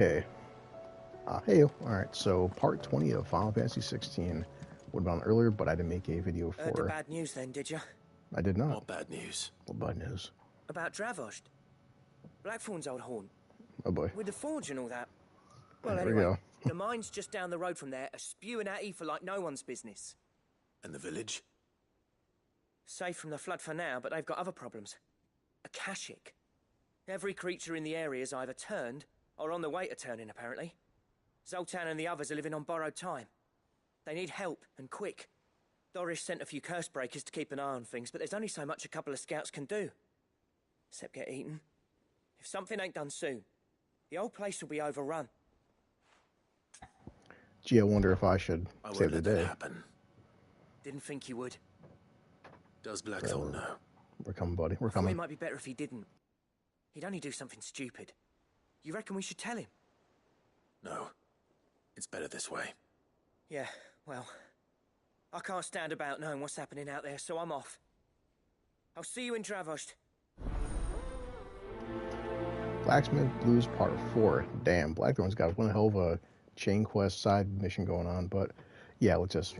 Okay. Hey, alright, so part 20 of Final Fantasy 16 would have been on earlier, but I didn't make a video Heard the for... bad news then, did you? I did not. What bad news? What bad news? About Dravost. Blackthorn's old haunt. Oh boy. With the forge and all that. Well, There we anyway, go. the mine's just down the road from there are spewing at Aoife like no one's business. And the village? Safe from the flood for now, but they've got other problems. Akashic. Every creature in the area's either turned or on the way to turning, apparently. Zoltan and the others are living on borrowed time. They need help, and quick. Doris sent a few curse breakers to keep an eye on things, but there's only so much a couple of scouts can do. Except get eaten. If something ain't done soon, the old place will be overrun. Gee, I wonder if I should I save won't the let that day. happen. Didn't think you would. Does Blackthorn know? We're coming, buddy. We're I thought it coming. might be better if he didn't. He'd only do something stupid. You reckon we should tell him? No. It's better this way. Yeah, well, I can't stand about knowing what's happening out there, so I'm off. I'll see you in Dravost. Blacksmith Blues Part 4. Damn, Blackthorn's got one hell of a chain quest side mission going on, but yeah, let's just...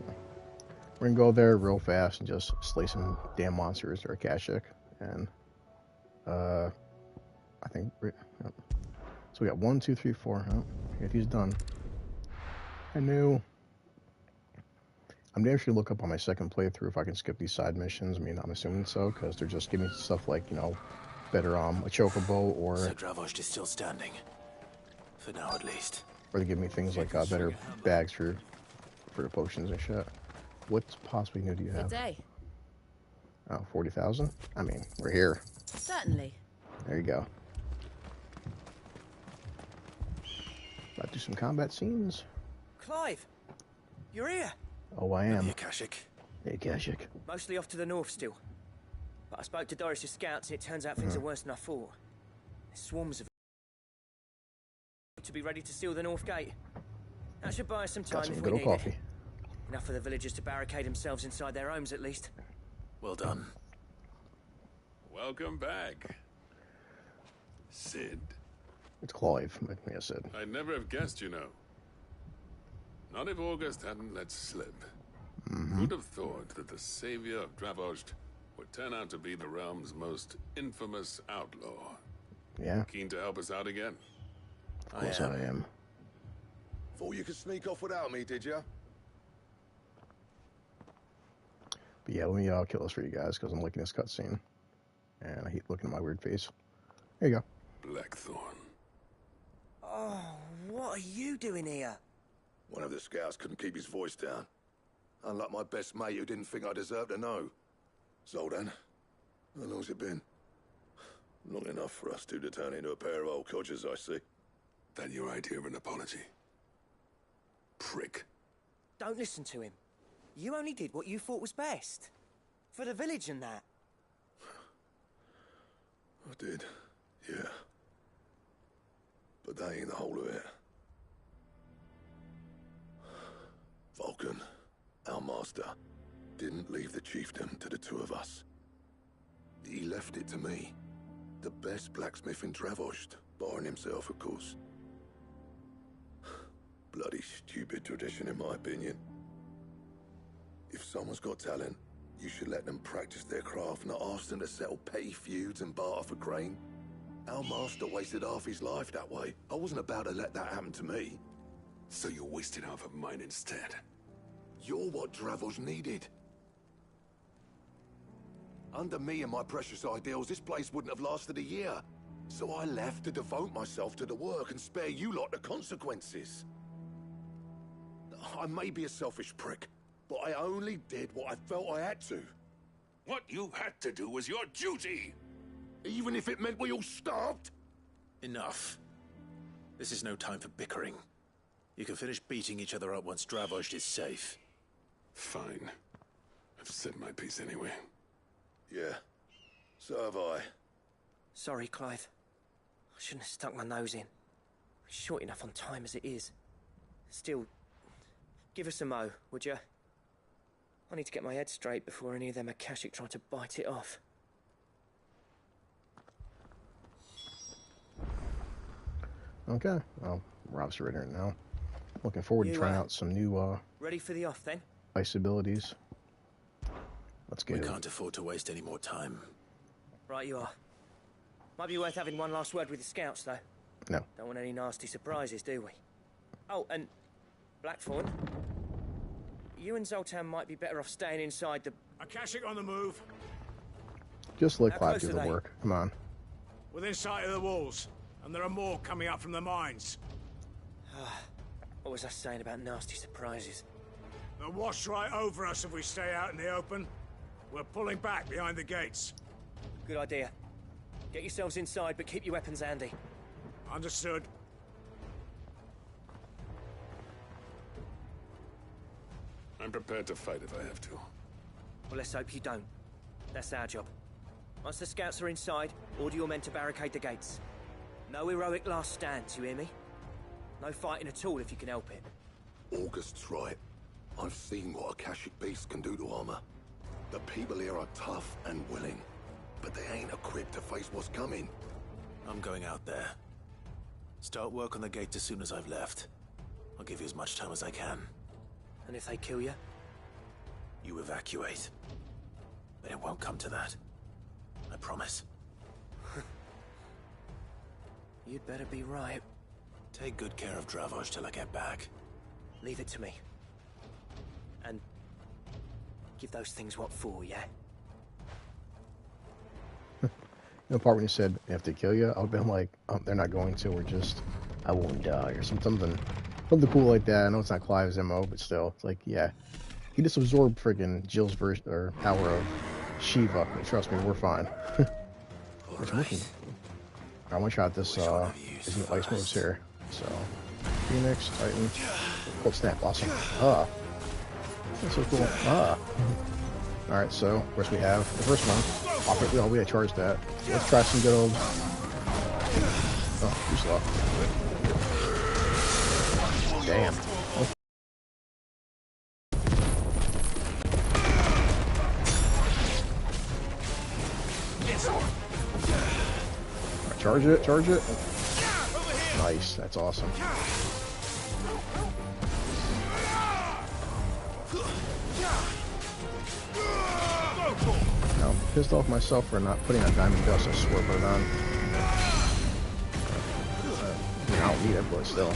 We're gonna go there real fast and just slay some damn monsters or Akashic, and I think yep. So we got 1, 2, 3, 4. Oh, get these done. I knew. I'm damn sure to look up on my second playthrough if I can skip these side missions. I mean, I'm assuming so because they're just giving me stuff like, you know, better a chocobo or So Dravost is still standing. For now, at least. or they give me things like better bags for the potions and shit. What possibly new do you Good have? day. Oh, 40,000? I mean, we're here. Certainly. There you go. About to do some combat scenes. Clive! You're here! Oh, I am. The Akashic. Hey, Akashic. Mostly off to the north still. But I spoke to Doris' scouts and it turns out things are worse than I thought. There's swarms of to be ready to seal the north gate. That should buy us some time Got some if good we old need coffee. it. Enough for the villagers to barricade themselves inside their homes at least. Well done. Welcome back, Sid. It's Clive, like I said. I'd never have guessed, you know. Not if August hadn't let slip. Who'd have thought that the savior of Dravost would turn out to be the realm's most infamous outlaw? Yeah, Keen to help us out again? of course I am. Thought you could sneak off without me, did ya? But yeah, let me kill this for you guys because I'm liking this cutscene. And I hate looking at my weird face. There you go. Blackthorn. Oh, what are you doing here? One of the scouts couldn't keep his voice down. Unlike my best mate who didn't think I deserved to know. Zoltan, how long's it been? Long enough for us two to turn into a pair of old codgers, I see. That your idea of an apology? Prick. Don't listen to him. You only did what you thought was best. For the village and that. I did, yeah. But that ain't the whole of it. Vulcan, our master, didn't leave the chiefdom to the two of us. He left it to me. The best blacksmith in Dravost, barring himself, of course. Bloody stupid tradition, in my opinion. If someone's got talent, you should let them practice their craft, not ask them to settle petty feuds and barter for grain. Our master wasted half his life that way. I wasn't about to let that happen to me. So you wasted half of mine instead. You're what Dravost needed. Under me and my precious ideals, this place wouldn't have lasted a year. So I left to devote myself to the work and spare you lot the consequences. I may be a selfish prick, but I only did what I felt I had to. What you had to do was your duty! Even if it meant we all starved? Enough. This is no time for bickering. You can finish beating each other up once Dravost is safe. Fine. I've said my piece anyway. Yeah, so have I. Sorry, Clive. I shouldn't have stuck my nose in. We're short enough on time as it is. Still, give us a mo, would you? I need to get my head straight before any of them Akashic try to bite it off. Okay, well, we're obviously ready right now. Looking forward to trying out some new Ready for the off, then? ice abilities. Let's We get it. can't afford to waste any more time. Right you are. Might be worth having one last word with the scouts, though. No. Don't want any nasty surprises, do we? Oh, and Blackthorn, you and Zoltan might be better off staying inside the... Akashic on the move. Just let How Clive close do are the they? work. Come on. Within sight of the walls. And there are more coming up from the mines. What was I saying about nasty surprises? They'll wash right over us if we stay out in the open. We're pulling back behind the gates. Good idea. Get yourselves inside, but keep your weapons handy. Understood. I'm prepared to fight if I have to. Well, let's hope you don't. That's our job. Once the scouts are inside, order your men to barricade the gates. No heroic last stands, you hear me? No fighting at all if you can help it. August's right. I've seen what Akashic beasts can do to armor. The people here are tough and willing, but they ain't equipped to face what's coming. I'm going out there. Start work on the gate as soon as I've left. I'll give you as much time as I can. And if they kill you? You evacuate. But it won't come to that. I promise. You'd better be right. Take good care of Dravoj till I get back. Leave it to me. And give those things what for, yeah? The part when you said if they kill you, I've been like, oh, they're not going to. We're just, I won't die or something cool like that. I know it's not Clive's MO, but still, it's like, yeah, he just absorbed freaking Jill's version or power of Shiva. And trust me, we're fine. Alright. I want to try out this Which one of you these new ice first? moves here. So, Phoenix, Titan, Cold Snap, awesome. Ah, that's so cool. Ah. All right, so of course we have the first one. We had charged that. So let's try some good old. Oh, too slow. Damn. Oh. All right, charge it, charge it. Nice, that's awesome. Now, I'm pissed off myself for not putting a diamond dust or sword bird on. I mean, I don't need it, but still.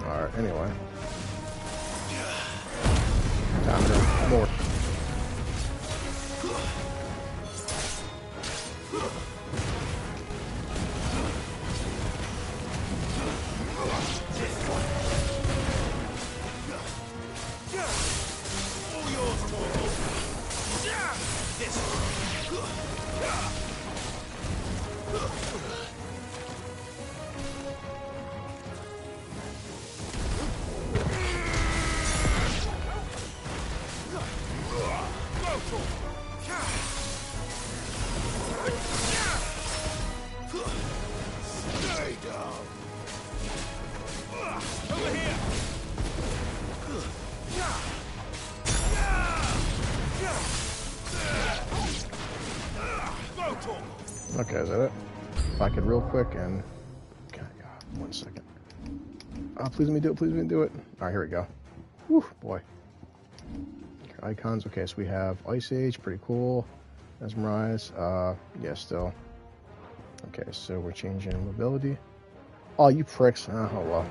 Alright, anyway. Time to more. Okay, is that it? If I could real quick and... God, 1 second. Oh, please let me do it, please let me do it. Alright, here we go. Whew, boy. Icons, okay, so we have Ice Age, pretty cool. Mesmerize, yeah, still. Okay, so we're changing mobility. Oh, you pricks. Oh, well.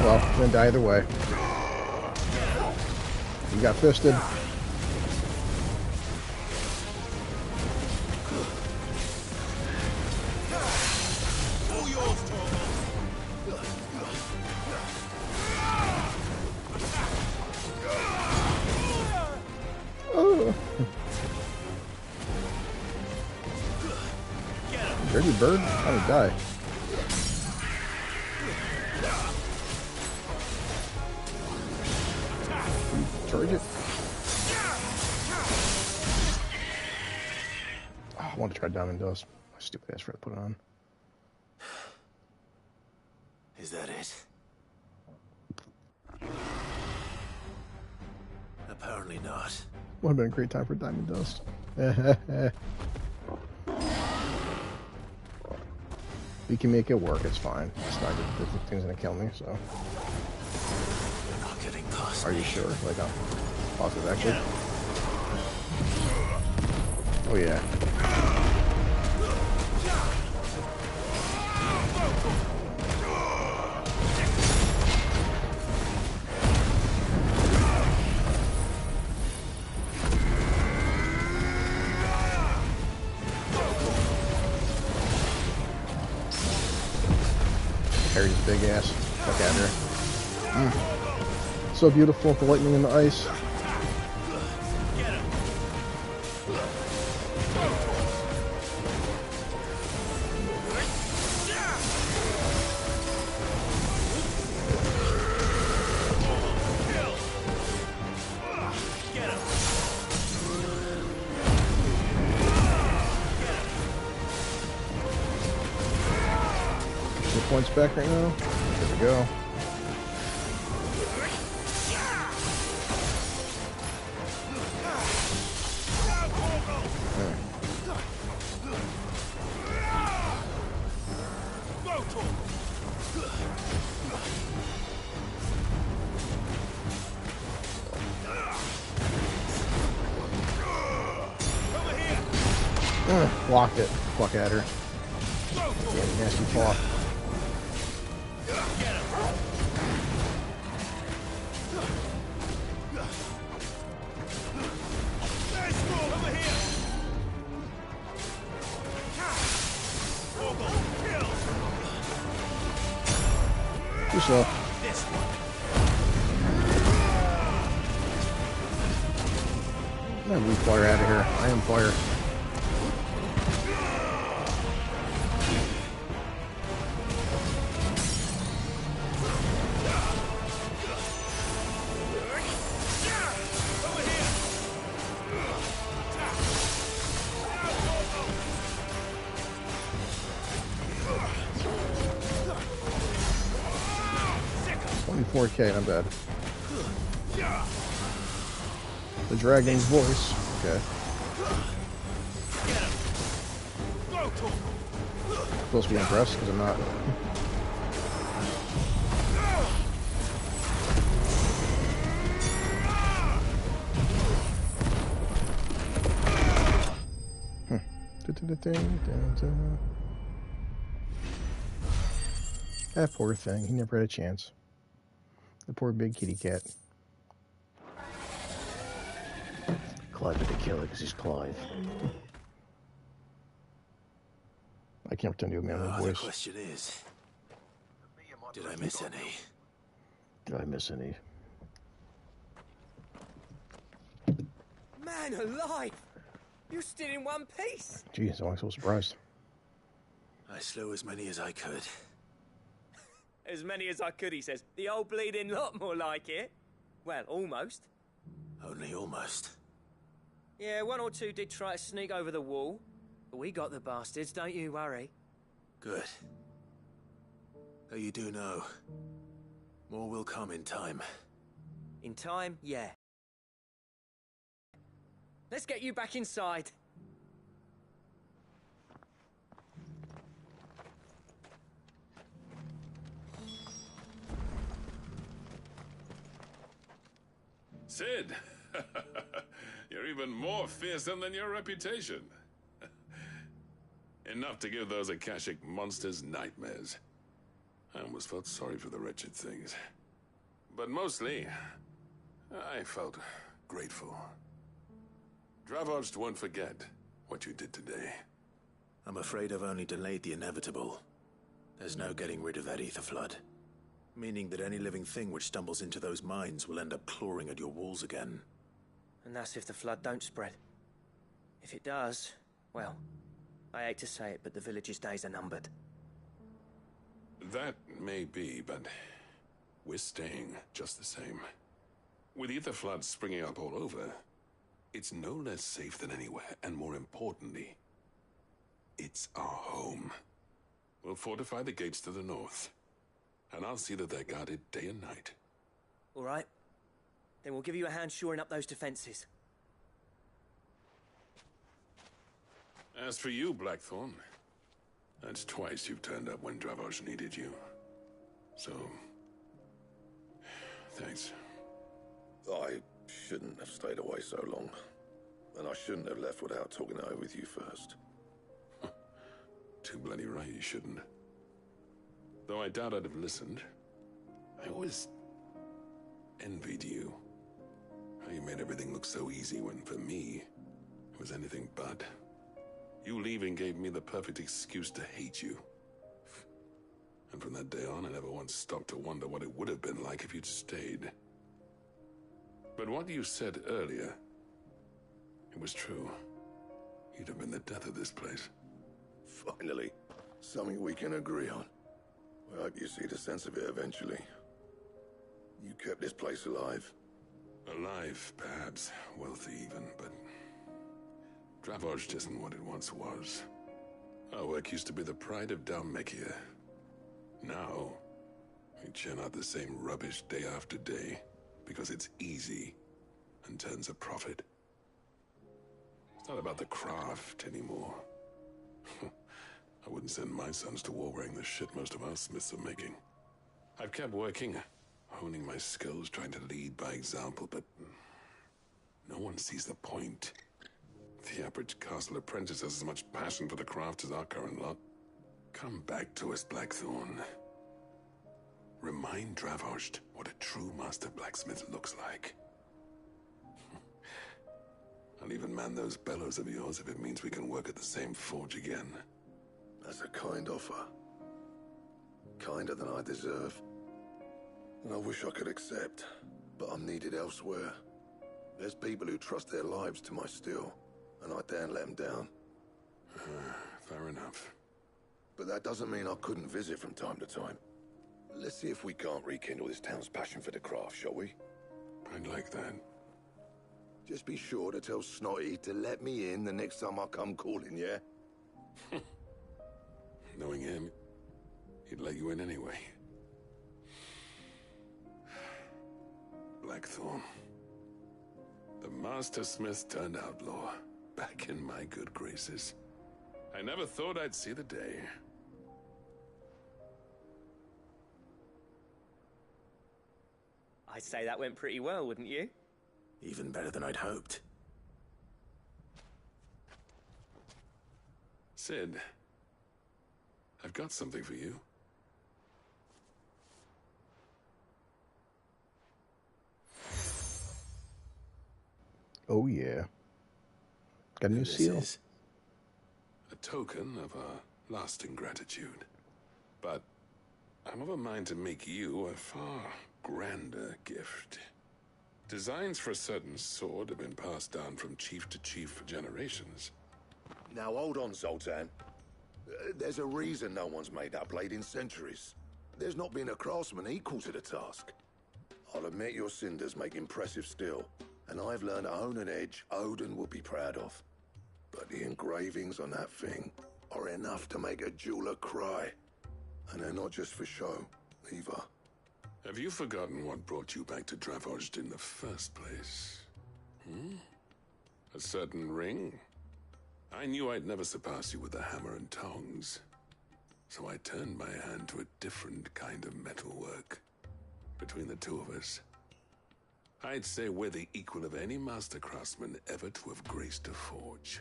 Well, I'm gonna die either way. You got fisted. Oh. Dirty bird? How did he die? Charge it. Oh, I want to try Diamond Dust. My stupid ass forgot to put it on. Is that it? Would have been a great time for Diamond Dust. We can make it work, it's fine. It's not good. The thing's gonna kill me, so. You're not getting past Are me. you sure? Like, positive actually? Oh, yeah. Harry's big ass. Look at her. So beautiful, the lightning and the ice. Points back right now. There we go. Blocked it. Fuck at her. Yeah, nasty paw. So. I'm gonna fire out of here. I am fire. $24K, not bad. The dragon's voice. Okay. Supposed to be impressed because I'm not. That poor thing. He never had a chance. The poor big kitty cat. Clive had to kill it because he's Clive. I can't pretend to do a manly voice. The question is, did I miss any? Did I miss any? Man alive! You're still in one piece! Jeez, I'm so surprised. I slew as many as I could. As many as I could, he says. The old bleeding lot, more like it. Well, almost. Only almost. Yeah, one or two did try to sneak over the wall. But we got the bastards, don't you worry. Good. Though you do know, more will come in time. In time, yeah. Let's get you back inside. Sid! You're even more fearsome than your reputation. Enough to give those Akashic monsters nightmares. I almost felt sorry for the wretched things. But mostly, I felt grateful. Dravoged won't forget what you did today. I'm afraid I've only delayed the inevitable. There's no getting rid of that ether flood. Meaning that any living thing which stumbles into those mines will end up clawing at your walls again. And that's if the flood don't spread. If it does, well, I hate to say it, but the village's days are numbered. That may be, but we're staying just the same. With ether floods springing up all over, it's no less safe than anywhere, and more importantly, it's our home. We'll fortify the gates to the north, and I'll see that they're guarded day and night. All right. Then we'll give you a hand shoring up those defenses. As for you, Blackthorn, that's twice you've turned up when Dravos needed you. So, thanks. I shouldn't have stayed away so long. And I shouldn't have left without talking it over with you first. Too bloody right you shouldn't. Though I doubt I'd have listened. I always envied you. How you made everything look so easy when, for me, it was anything but. You leaving gave me the perfect excuse to hate you. And from that day on, I never once stopped to wonder what it would have been like if you'd stayed. But what you said earlier, it was true. You'd have been the death of this place. Finally, something we can agree on. I hope you see the sense of it eventually. You kept this place alive. Alive, perhaps. Wealthy even, but... Dravoj isn't what it once was. Our work used to be the pride of Dhalmekia. Now, we churn out the same rubbish day after day because it's easy and turns a profit. It's not about the craft anymore. I wouldn't send my sons to war wearing the shit most of our smiths are making. I've kept working, honing my skills, trying to lead by example, but no one sees the point. The average castle apprentice has as much passion for the craft as our current lot. Come back to us, Blackthorn. Remind Dravoj what a true master blacksmith looks like. I'll even man those bellows of yours if it means we can work at the same forge again. That's a kind offer. Kinder than I deserve. And I wish I could accept, but I'm needed elsewhere. There's people who trust their lives to my steel, and I daren't let them down. Fair enough. But that doesn't mean I couldn't visit from time to time. Let's see if we can't rekindle this town's passion for the craft, shall we? I'd like that. Just be sure to tell Snotty to let me in the next time I come calling, yeah? Knowing him, he'd let you in anyway. Blackthorn. The Master Smith turned outlaw, back in my good graces. I never thought I'd see the day. I'd say that went pretty well, wouldn't you? Even better than I'd hoped. Sid, I've got something for you. Oh yeah. Got a new This seal. is- A token of our lasting gratitude. But I'm of a mind to make you a far grander gift. Designs for a certain sword have been passed down from chief to chief for generations. Now hold on, Zoltan. There's a reason no one's made that blade in centuries. There's not been a craftsman equal to the task. I'll admit your cinders make impressive steel, and I've learned to own an edge Odin would be proud of. But the engravings on that thing are enough to make a jeweler cry. And they're not just for show, either. Have you forgotten what brought you back to Dravoj in the first place? A certain ring? I knew I'd never surpass you with the hammer and tongs. So I turned my hand to a different kind of metalwork. Between the two of us, I'd say we're the equal of any master craftsman ever to have graced a forge.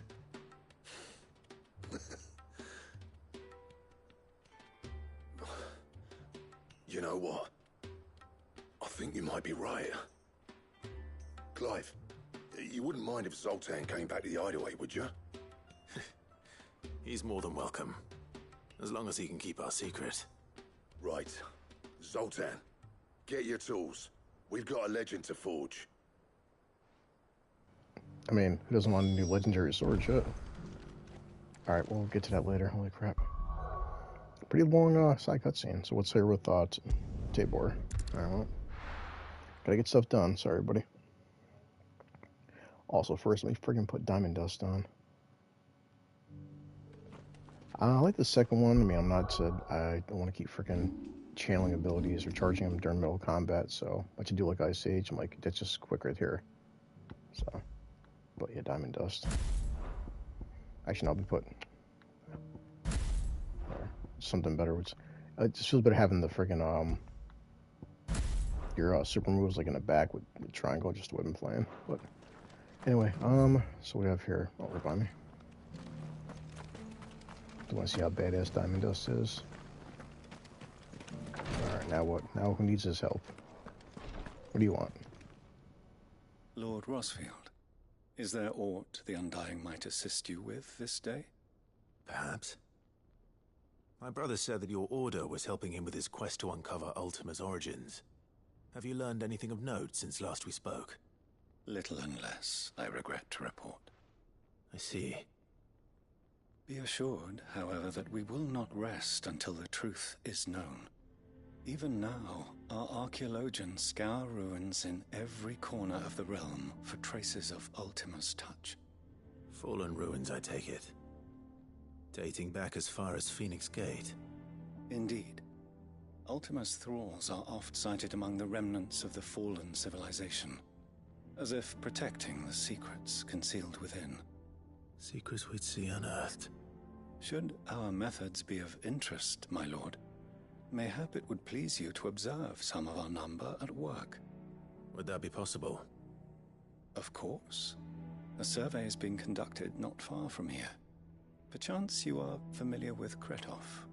You know what? I think you might be right. Clive, you wouldn't mind if Zoltan came back to the Hideaway, would you? He's more than welcome. As long as he can keep our secret. Right. Zoltan, get your tools. We've got a legend to forge. I mean, who doesn't want a new legendary sword shit? Alright, we'll get to that later. Holy crap. Pretty long side cutscene. So what's your thoughts, Tabor? Alright, well, gotta get stuff done. Sorry, buddy. Also, first, let me friggin' put diamond dust on. I like the second one. I mean, I'm not said I don't want to keep freaking channeling abilities or charging them during middle combat, so I should do like Ice Age. I'm like, that's just quick right here. So, but yeah, diamond dust. Actually, no, we put something better. It just feels better having the friggin' your super moves like in the back with triangle, just the way I've been playing. But anyway, so what do we have here? Oh, right by me. Do you want to see how badass Diamond Dust is? Alright, now what? Now who needs his help? What do you want? Lord Rosfield, is there aught the Undying might assist you with this day? Perhaps. My brother said that your order was helping him with his quest to uncover Ultima's origins. Have you learned anything of note since last we spoke? Little and less, I regret to report. I see. Be assured, however, that we will not rest until the truth is known. Even now, our archaeologians scour ruins in every corner of the realm for traces of Ultima's touch. Fallen ruins, I take it. Dating back as far as Phoenix Gate. Indeed. Ultima's thralls are oft sighted among the remnants of the fallen civilization, as if protecting the secrets concealed within. Secrets we'd see unearthed. Should our methods be of interest, my lord, mayhap it would please you to observe some of our number at work. Would that be possible? Of course. A survey is being conducted not far from here. Perchance you are familiar with Kretov,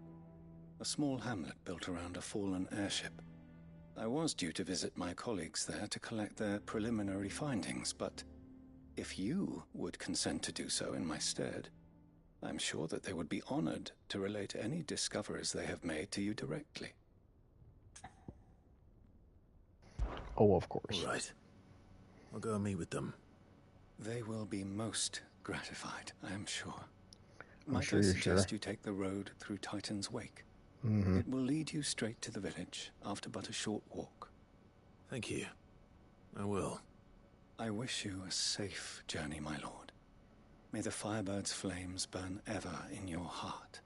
a small hamlet built around a fallen airship. I was due to visit my colleagues there to collect their preliminary findings, but if you would consent to do so in my stead, I'm sure that they would be honored to relate any discoveries they have made to you directly. Oh, of course. All right. I'll go and meet with them. They will be most gratified, I am sure. I'm sure you're sure. You take the road through Titan's Wake. Mm-hmm. It will lead you straight to the village after but a short walk. Thank you. I will. I wish you a safe journey, my lord. May the Firebird's flames burn ever in your heart.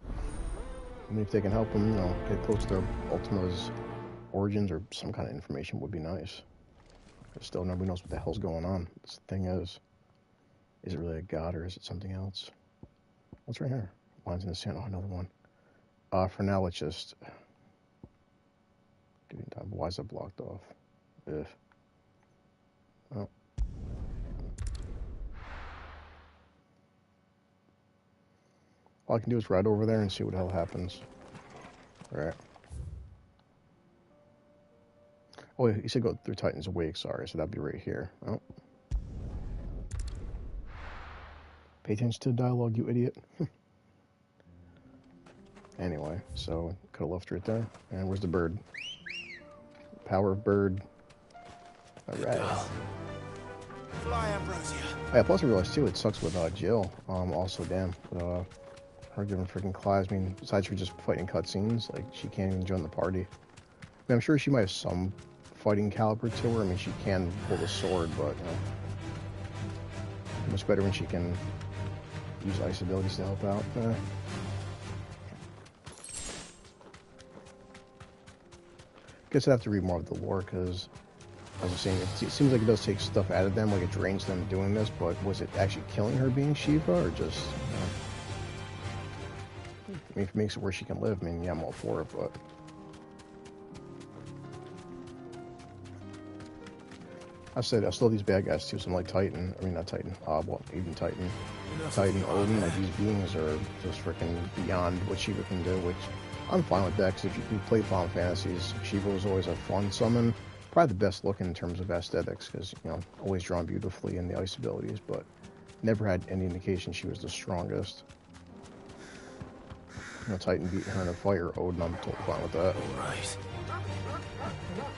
I mean, if they can help them, get close to Ultima's origins or some kind of information would be nice. But still, nobody knows what the hell's going on. The thing is it really a god or is it something else? What's right here? Lines in the sand. Oh, another one. For now, let's just... Why is it blocked off? Ugh. Oh. All I can do is ride over there and see what the hell happens. Alright. Oh, he said go through Titan's Wake, sorry, so that'd be right here. Oh. Pay attention to the dialogue, you idiot. Anyway, so could have left right there. And where's the bird? Power of bird. Alright. Fly, Ambrosia. Yeah, plus I realized too, it sucks with Jill. Also, damn. Her giving freaking claws. I mean, besides for just fighting cutscenes, like she can't even join the party. I mean, I'm sure she might have some fighting caliber to her. I mean, she can pull the sword, but much better when she can use ice abilities to help out. Guess I have to read more of the lore because, as I was saying, it seems like it does take stuff out of them, like it drains them doing this. But was it actually killing her being Shiva, or just? I mean, if it makes it where she can live, I mean, yeah, I'm all for it, but. I said, I still have these bad guys too, some like Titan, I mean not Titan, well, even Titan, Odin, like these beings are just freaking beyond what Shiva can do, which I'm fine with that, because if you play Final Fantasies, Shiva was always a fun summon, probably the best looking in terms of aesthetics, because, always drawn beautifully in the ice abilities, but never had any indication she was the strongest. Titan beating her in a fight, or Odin, I'm totally fine with that. Alright.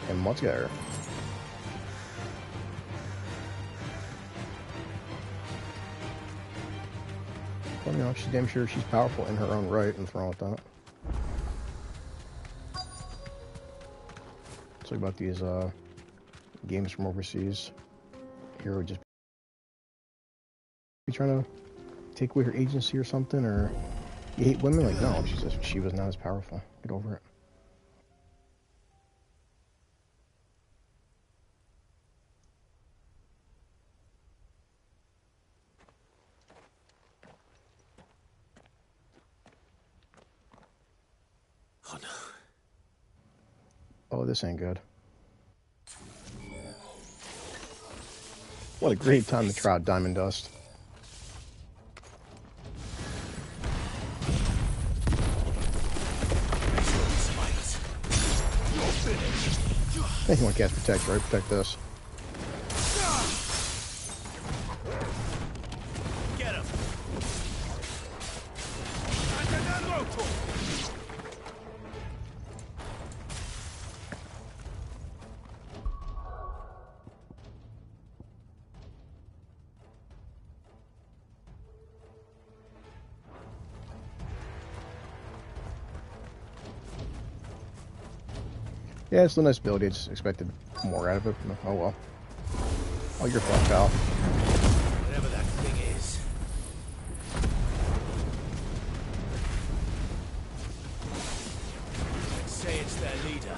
And Muttgeir. Well, she's damn sure she's powerful in her own right, and wrong with that. Talk about these games from overseas. Hero would just be trying to take away her agency or something, or you hate women? Like, no, she was not as powerful. Get over it. Oh, this ain't good. What a great time to try out Diamond Dust. Hey, you want Cast Protect, right? Protect this. Get him. Yeah, it's a nice ability. I just expected more out of it. Oh well. Oh, you're fucked, pal. Whatever that thing is. Let's say it's their leader.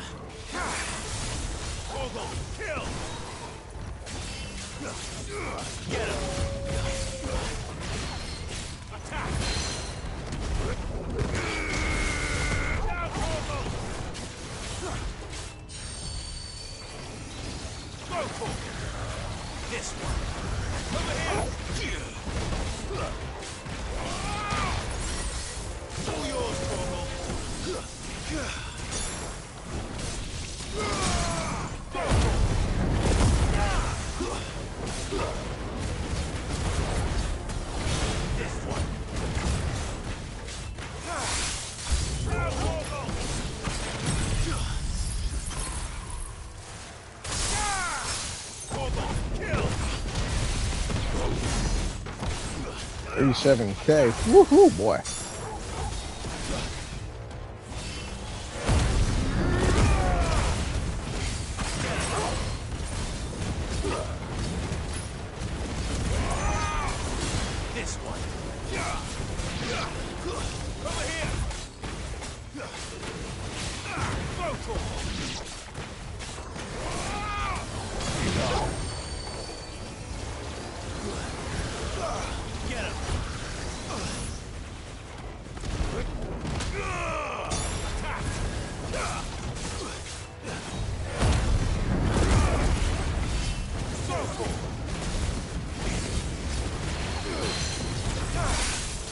Orgel, kill! Get him! Attack! Down, Orgel! Go for it! This one! Over here! All yours, Orgel! Go for it! This one! Down, Orgel! Orgel, kill! 37k. Woohoo, boy. This one. Over here. Go for it. Get him. Attack. Go for it.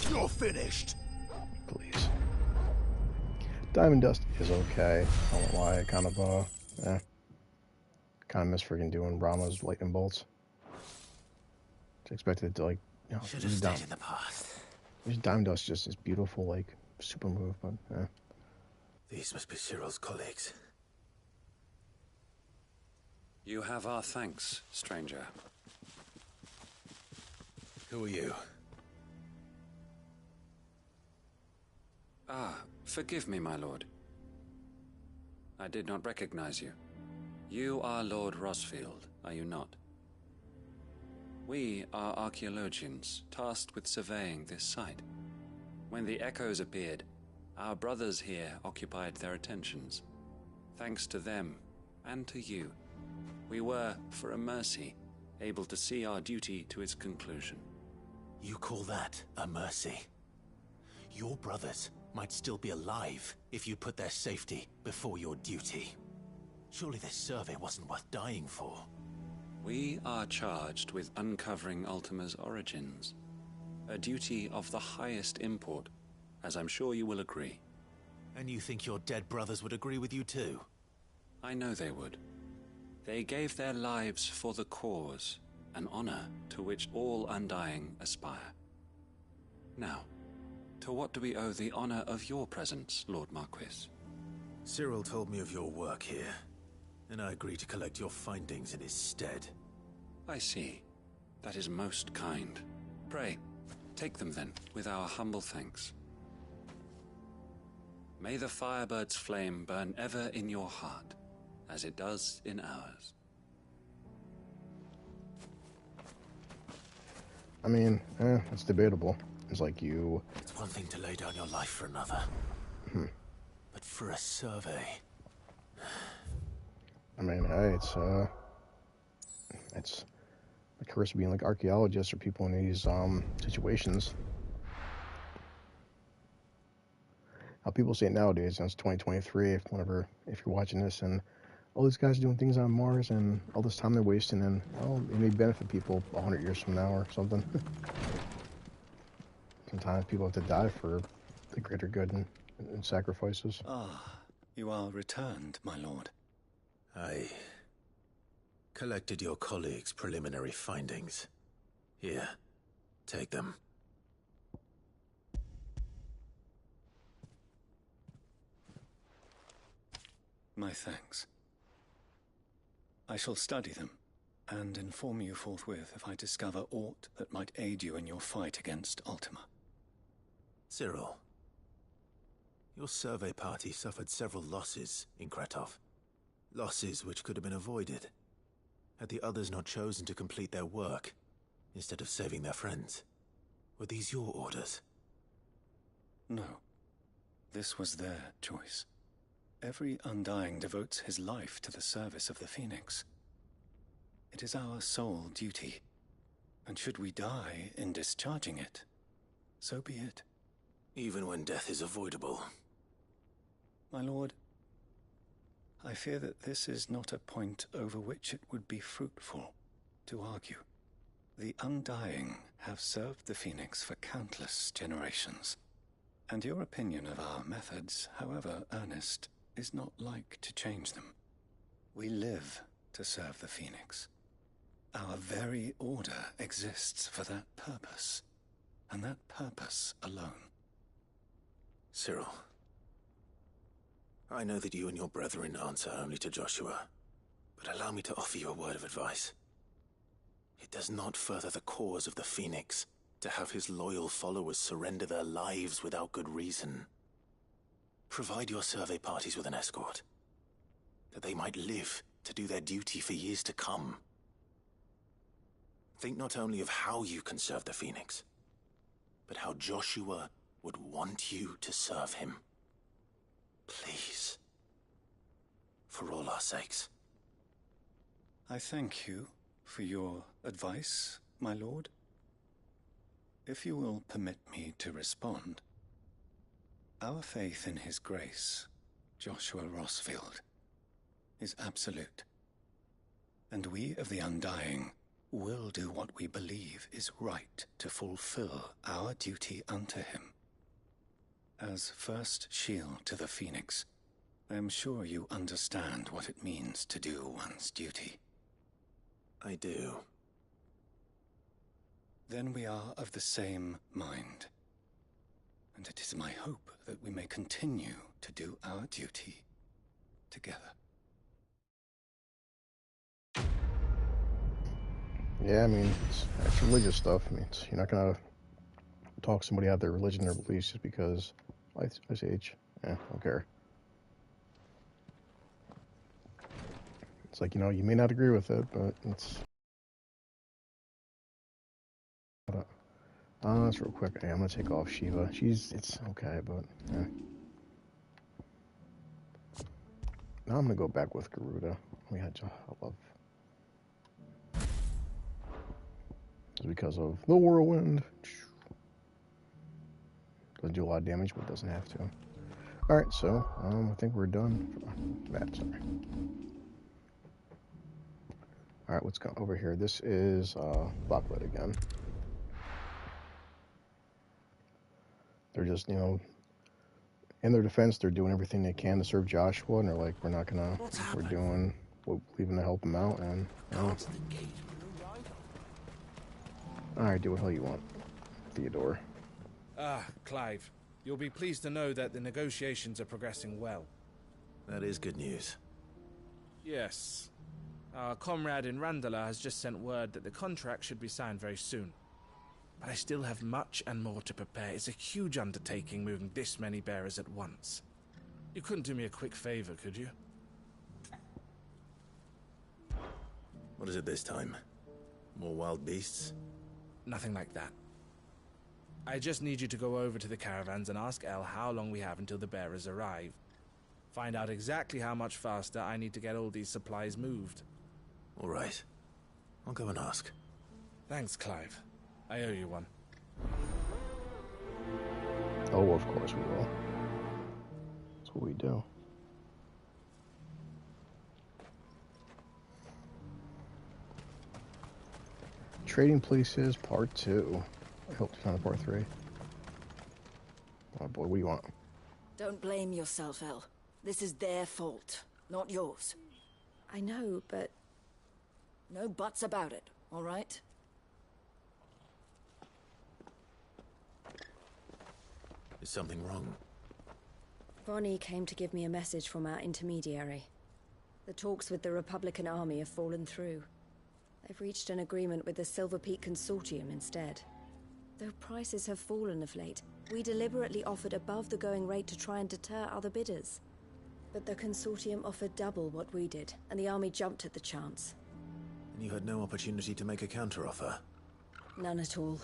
You're finished. Please. Diamond Dust is okay. I won't lie. I kind of miss freaking doing Brahma's lightning bolts. Just expected it to like, you know, Should have stayed in the past. Diamond Dust just is beautiful, like super move, but yeah. These must be Cyril's colleagues. You have our thanks, stranger. Who are you? Ah, forgive me, my lord. I did not recognize you. You are Lord Rosfield, are you not? We are archaeologians, tasked with surveying this site. When the echoes appeared, our brothers here occupied their attentions. Thanks to them, and to you, we were, for a mercy, able to see our duty to its conclusion. You call that a mercy? Your brothers might still be alive if you put their safety before your duty. Surely this survey wasn't worth dying for. We are charged with uncovering Ultima's origins. A duty of the highest import, as I'm sure you will agree. And you think your dead brothers would agree with you too? I know they would. They gave their lives for the cause, an honor to which all Undying aspire. Now, to what do we owe the honor of your presence, Lord Marquis? Cyril told me of your work here, and I agreed to collect your findings in his stead. I see. That is most kind. Pray, take them then, with our humble thanks. May the Firebird's flame burn ever in your heart, as it does in ours. I mean, it's debatable. It's like you... It's one thing to lay down your life for another. But for a survey... I mean, hey, it's the curse of being like archaeologists or people in these situations. how people say it nowadays, and it's 2023, if you're watching this, and all these guys are doing things on Mars, and all this time they're wasting, and, well, it may benefit people 100 years from now or something. Sometimes people have to die for the greater good and sacrifices. Ah, you are returned, my lord. I collected your colleagues' preliminary findings. Here, take them. My thanks. I shall study them, and inform you forthwith if I discover aught that might aid you in your fight against Ultima. Cyril, your survey party suffered several losses in Kretov. Losses which could have been avoided, had the others not chosen to complete their work, instead of saving their friends. Were these your orders? No. This was their choice. Every Undying devotes his life to the service of the Phoenix. It is our sole duty, and should we die in discharging it, so be it. Even when death is avoidable. My lord, I fear that this is not a point over which it would be fruitful to argue. The Undying have served the Phoenix for countless generations, and your opinion of our methods, however earnest, is not like to change them. We live to serve the Phoenix. Our very order exists for that purpose, and that purpose alone. Cyril, I know that you and your brethren answer only to Joshua, but allow me to offer you a word of advice. It does not further the cause of the Phoenix to have his loyal followers surrender their lives without good reason. Provide your survey parties with an escort, that they might live to do their duty for years to come. Think not only of how you can serve the Phoenix, but how Joshua would want you to serve him. Please. For all our sakes. I thank you for your advice, my lord. If you will permit me to respond, our faith in his grace, Joshua Rosfield, is absolute. And we of the Undying will do what we believe is right to fulfill our duty unto him. As first shield to the Phoenix, I am sure you understand what it means to do one's duty. I do. Then we are of the same mind. And it is my hope that we may continue to do our duty together. Yeah, I mean, it's religious stuff. I mean, you're not gonna talk somebody out their religion or beliefs just because I say H. Yeah, I don't care. It's like, you may not agree with it, but it's... That's real quick. Hey, I'm gonna take off Shiva. It's okay, but yeah. Now I'm gonna go back with Garuda. I love... It's because of the whirlwind. Doesn't do a lot of damage, but it doesn't have to. Alright, so, I think we're done. That, sorry. Alright, let's go over here. This is, Bucklet again. They're just, in their defense, they're doing everything they can to serve Joshua, and they're like, we're not gonna, we're leaving to help him out, and, Alright, do what the hell you want, Theodore. Ah, Clive. You'll be pleased to know that the negotiations are progressing well. That is good news. Yes. Our comrade in Randala has just sent word that the contract should be signed very soon. But I still have much and more to prepare. It's a huge undertaking moving this many bearers at once. You couldn't do me a quick favor, could you? What is it this time? More wild beasts? Nothing like that. I just need you to go over to the caravans and ask El how long we have until the bearers arrive. Find out exactly how much faster I need to get all these supplies moved. All right. I'll go and ask. Thanks, Clive. I owe you one. Oh, of course we will. That's what we do. Trading Places Part 2. I hope to find Part 3. Oh boy, what do you want? Don't blame yourself, El. This is their fault, not yours. I know, but... no buts about it, all right? Is something wrong? Vonnie came to give me a message from our intermediary. The talks with the Republican Army have fallen through. They've reached an agreement with the Silver Peak Consortium instead. Though prices have fallen of late, we deliberately offered above the going rate to try and deter other bidders. But the Consortium offered double what we did, and the Army jumped at the chance. And you had no opportunity to make a counteroffer? None at all.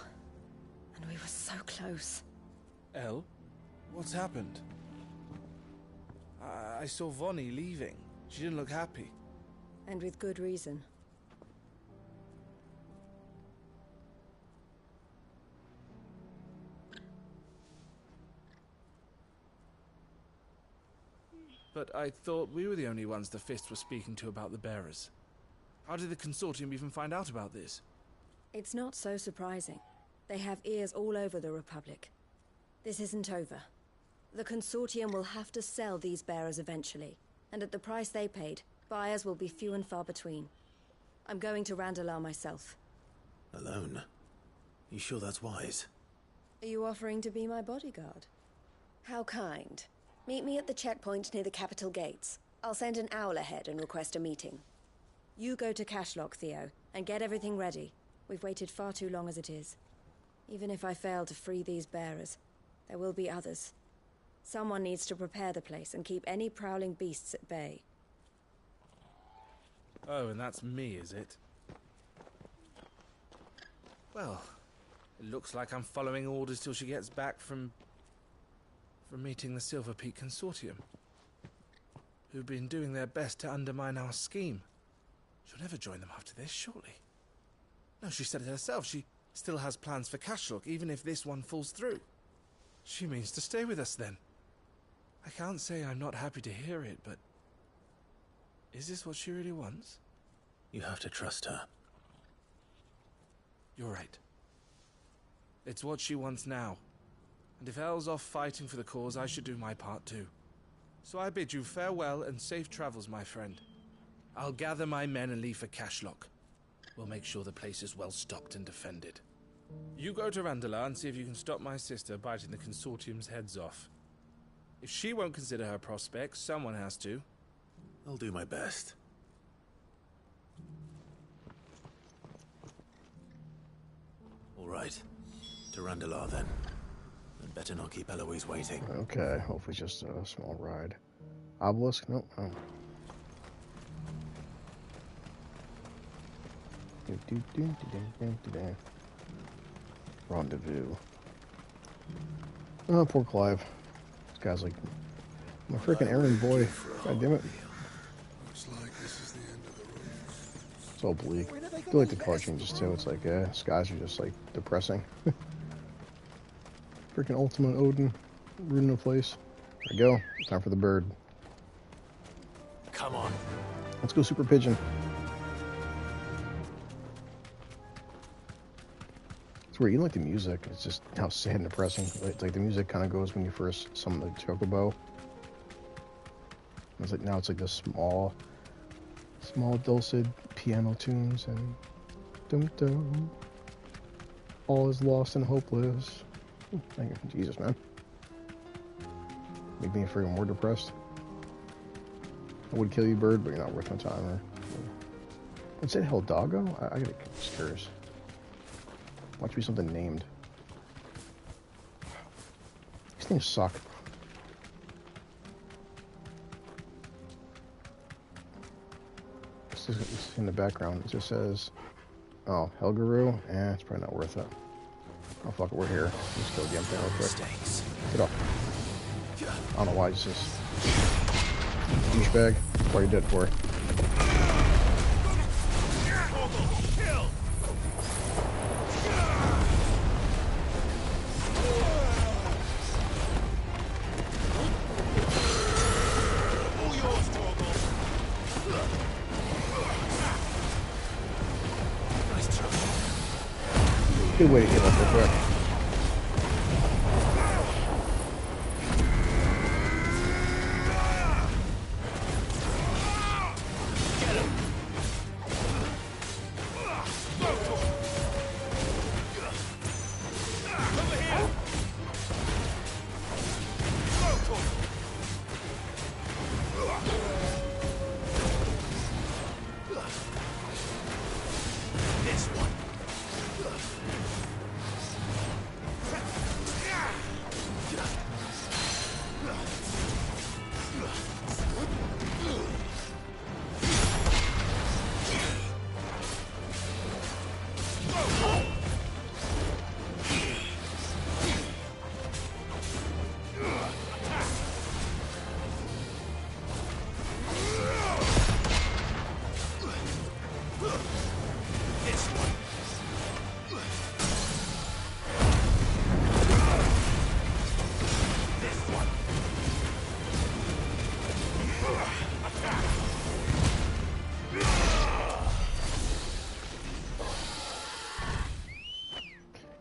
And we were so close. El, what's happened? I saw Vonnie leaving. She didn't look happy. And with good reason. But I thought we were the only ones the Fist were speaking to about the bearers. How did the Consortium even find out about this? It's not so surprising. They have ears all over the Republic. This isn't over. The Consortium will have to sell these bearers eventually, and at the price they paid, buyers will be few and far between. I'm going to Randalar myself. Alone? You sure that's wise? Are you offering to be my bodyguard? How kind. Meet me at the checkpoint near the capital gates. I'll send an owl ahead and request a meeting. You go to Cashlock, Theo, and get everything ready. We've waited far too long as it is. Even if I fail to free these bearers, there will be others. Someone needs to prepare the place and keep any prowling beasts at bay. Oh, and that's me, is it? Well, it looks like I'm following orders till she gets back from meeting the Silver Peak Consortium, who've been doing their best to undermine our scheme. She'll never join them after this, surely. No, she said it herself. She still has plans for Cashlock, even if this one falls through. She means to stay with us, then. I can't say I'm not happy to hear it, but... is this what she really wants? You have to trust her. You're right. It's what she wants now. And if El's off fighting for the cause, I should do my part too. So I bid you farewell and safe travels, my friend. I'll gather my men and leave for Cashlock. We'll make sure the place is well stocked and defended. You go to Randalar and see if you can stop my sister biting the Consortium's heads off. If she won't consider her prospects, someone has to. I'll do my best. All right. To Randalar, then. And better not keep Eloise waiting. Okay, hopefully just a small ride. Obelisk? Nope. Oh. Rendezvous. Oh, poor Clive. This guy's like, I'm a freaking errand boy. God damn it. Looks like this is the end of the road. It's all bleak. I feel like the color changes too. It's like, skies are just like depressing. Freaking Ultimate Odin, ruining the place. There we go. Time for the bird. Come on. Let's go Super Pigeon. It's weird. You like the music. It's just how sad and depressing. It's like the music kind of goes when you first summon the Chocobo. It's like now it's like this small dulcet piano tunes and dum dum. All is lost and hopeless. Thank you, Jesus, man. Make me freaking more depressed. I would kill you, bird, but you're not worth my time. Or what's that, Helldago? I gotta just curious. Watch me something named. These things suck. This is in the background. It just says, oh, Helgaru? It's probably not worth it. Oh, fuck it, we're here. Let's go get him real quick. Get off. I don't know why it's just... douchebag. That's what you did for it. Good way to give up real quick.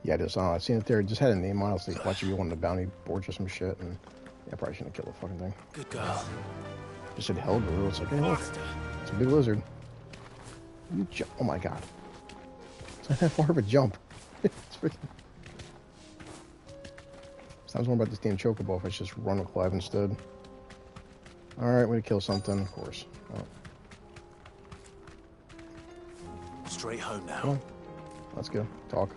Yeah, I seen it there. It just had a name on it. It's like, watch if you want the bounty board or some shit. And yeah, I probably shouldn't have killed the fucking thing. Good girl. Just said Hellguru. It's like, hey, look. It's a big lizard. You jump. Oh my god. It's not that far of a jump. It's freaking. Sounds more about this damn chocobo if I just run with Clive instead. Alright, way to kill something, of course. Oh. Straight home now. Come on. Let's go. Talk.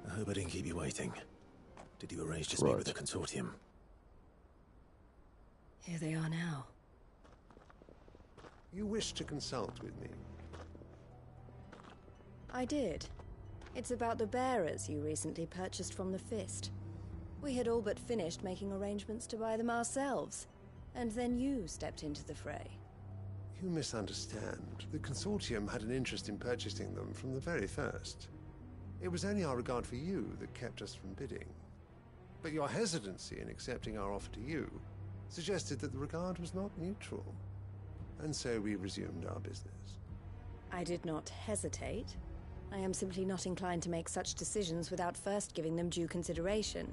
I hope I didn't keep you waiting. Did you arrange to speak with the consortium? Here they are now. You wish to consult with me? I did. It's about the bearers you recently purchased from the Fist. We had all but finished making arrangements to buy them ourselves, and then you stepped into the fray. You misunderstand. The consortium had an interest in purchasing them from the very first. It was only our regard for you that kept us from bidding. But your hesitancy in accepting our offer to you suggested that the regard was not mutual. And so we resumed our business. I did not hesitate. I am simply not inclined to make such decisions without first giving them due consideration.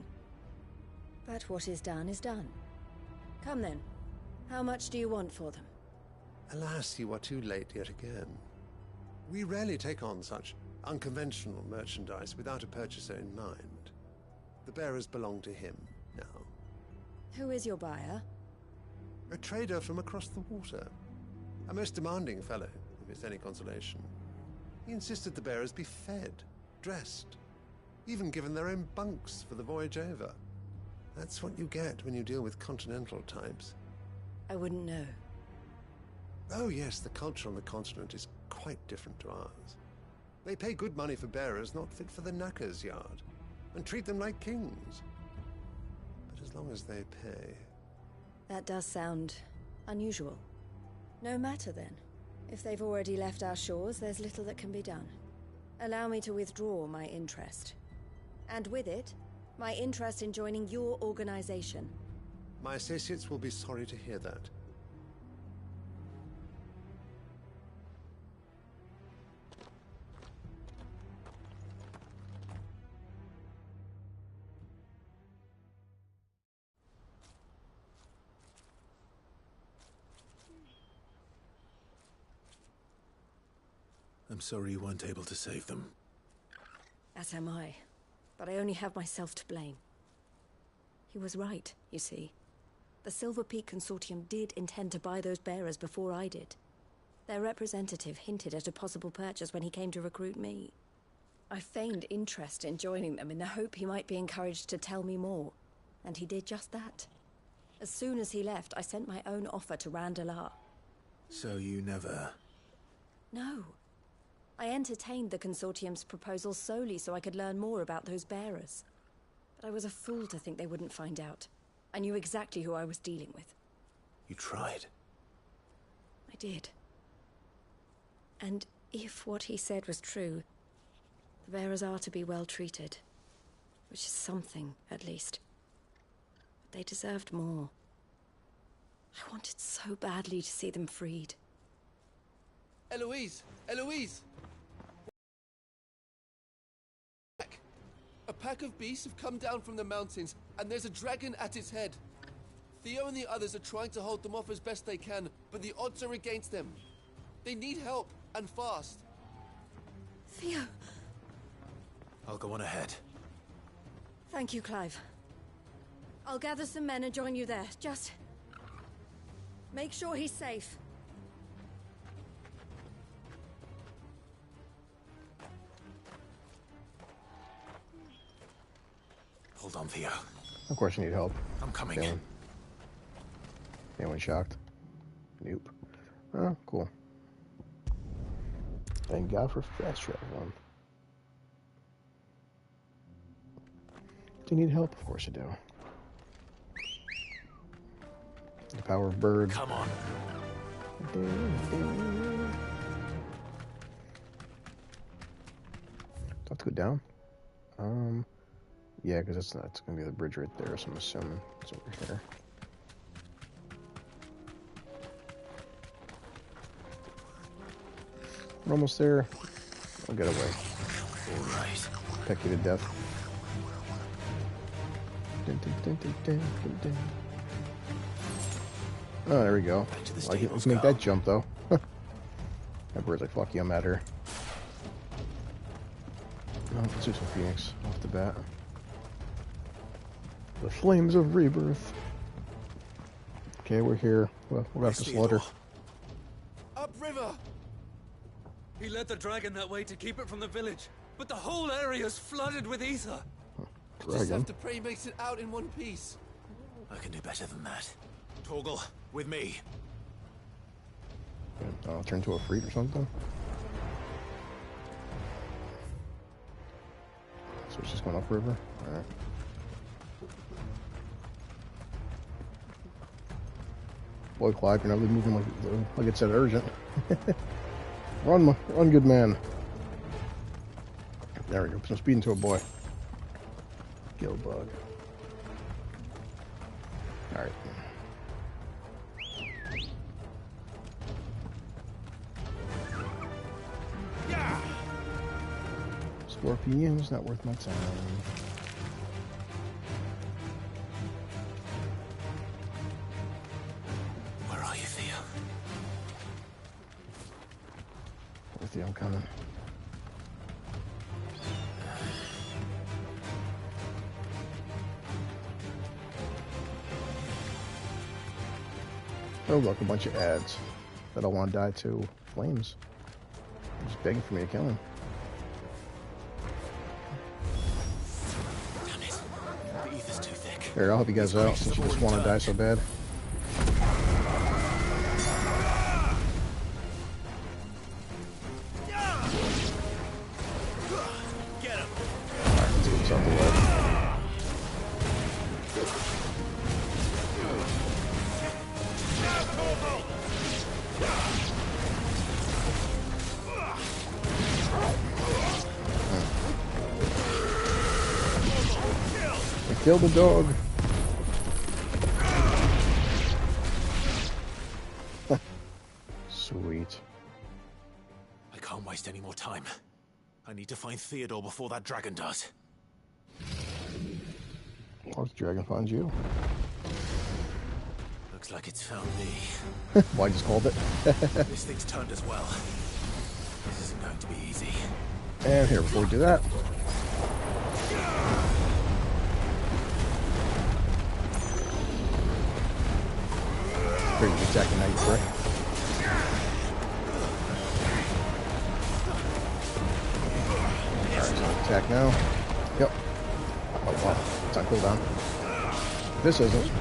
But what is done is done. Come then. How much do you want for them? Alas, you are too late yet again. We rarely take on such unconventional merchandise without a purchaser in mind. The bearers belong to him now. Who is your buyer? A trader from across the water. A most demanding fellow, if it's any consolation. He insisted the bearers be fed, dressed, even given their own bunks for the voyage over. That's what you get when you deal with continental types. I wouldn't know. Oh yes, the culture on the continent is quite different to ours. They pay good money for bearers not fit for the knacker's yard, and treat them like kings. But as long as they pay... That does sound unusual. No matter then. If they've already left our shores, there's little that can be done. Allow me to withdraw my interest. And with it, my interest in joining your organization. My associates will be sorry to hear that. I'm sorry you weren't able to save them. As am I. But I only have myself to blame. He was right, you see. The Silver Peak Consortium did intend to buy those bearers before I did. Their representative hinted at a possible purchase when he came to recruit me. I feigned interest in joining them in the hope he might be encouraged to tell me more. And he did just that. As soon as he left, I sent my own offer to Randalar. So you never... No. I entertained the Consortium's proposal solely so I could learn more about those bearers. But I was a fool to think they wouldn't find out. I knew exactly who I was dealing with. You tried? I did. And if what he said was true, the bearers are to be well treated. Which is something, at least. But they deserved more. I wanted so badly to see them freed. Eloise! Eloise! A pack of beasts have come down from the mountains, and there's a dragon at its head. Theo and the others are trying to hold them off as best they can, but the odds are against them. They need help, and fast. Theo. I'll go on ahead. Thank you, Clive. I'll gather some men and join you there. Just make sure he's safe. Hold on, Theo. Of course you need help. I'm coming. Anyone shocked? Nope. Oh, cool. Thank God for fast travel. Do you need help? Of course I do. The power of bird. Come on. Do I have to go down? Yeah, because that's gonna be the bridge right there, so I'm assuming it's over here. We're almost there. I'll get away. All right. Peck you to death. Dun, dun, dun, dun, dun, dun, dun. Oh, there we go. Let's make that jump, though. That bird's like, fuck you, I'm at her. Oh, let's do some Phoenix off the bat. The flames of rebirth. Okay, we're here. Well, we're about to slaughter. Upriver! He led the dragon that way to keep it from the village, but the whole area's flooded with ether. Just have to pray he makes it out in one piece. I can do better than that. Torgal, with me. I'll turn to a freak or something. So it's just going upriver? Alright. Boy, Clive, you're not really moving like it said urgent. Run, good man. There we go. Put some speed into a boy. Gilbug. Alright. Yeah. Scorpion's not worth my time. Where are you, Theo? With you, I'm coming. Oh look, a bunch of ads that I want to die to flames. They're just begging for me to kill him. Damn it. The ether's too thick. Here, I'll help you guys out since you just want to die so bad. Get him. Alright, let's get this out the way. Kill the dog. Sweet. I can't waste any more time. I need to find Theodore before that dragon does. Or the dragon finds you. Looks like it's found me. Well, I just called it. This thing's turned as well. This isn't going to be easy. And here, before we do that. Pretty good attacking now, you prick. Alright, so attack now. Yep. Oh wow, it's on cooldown. This isn't.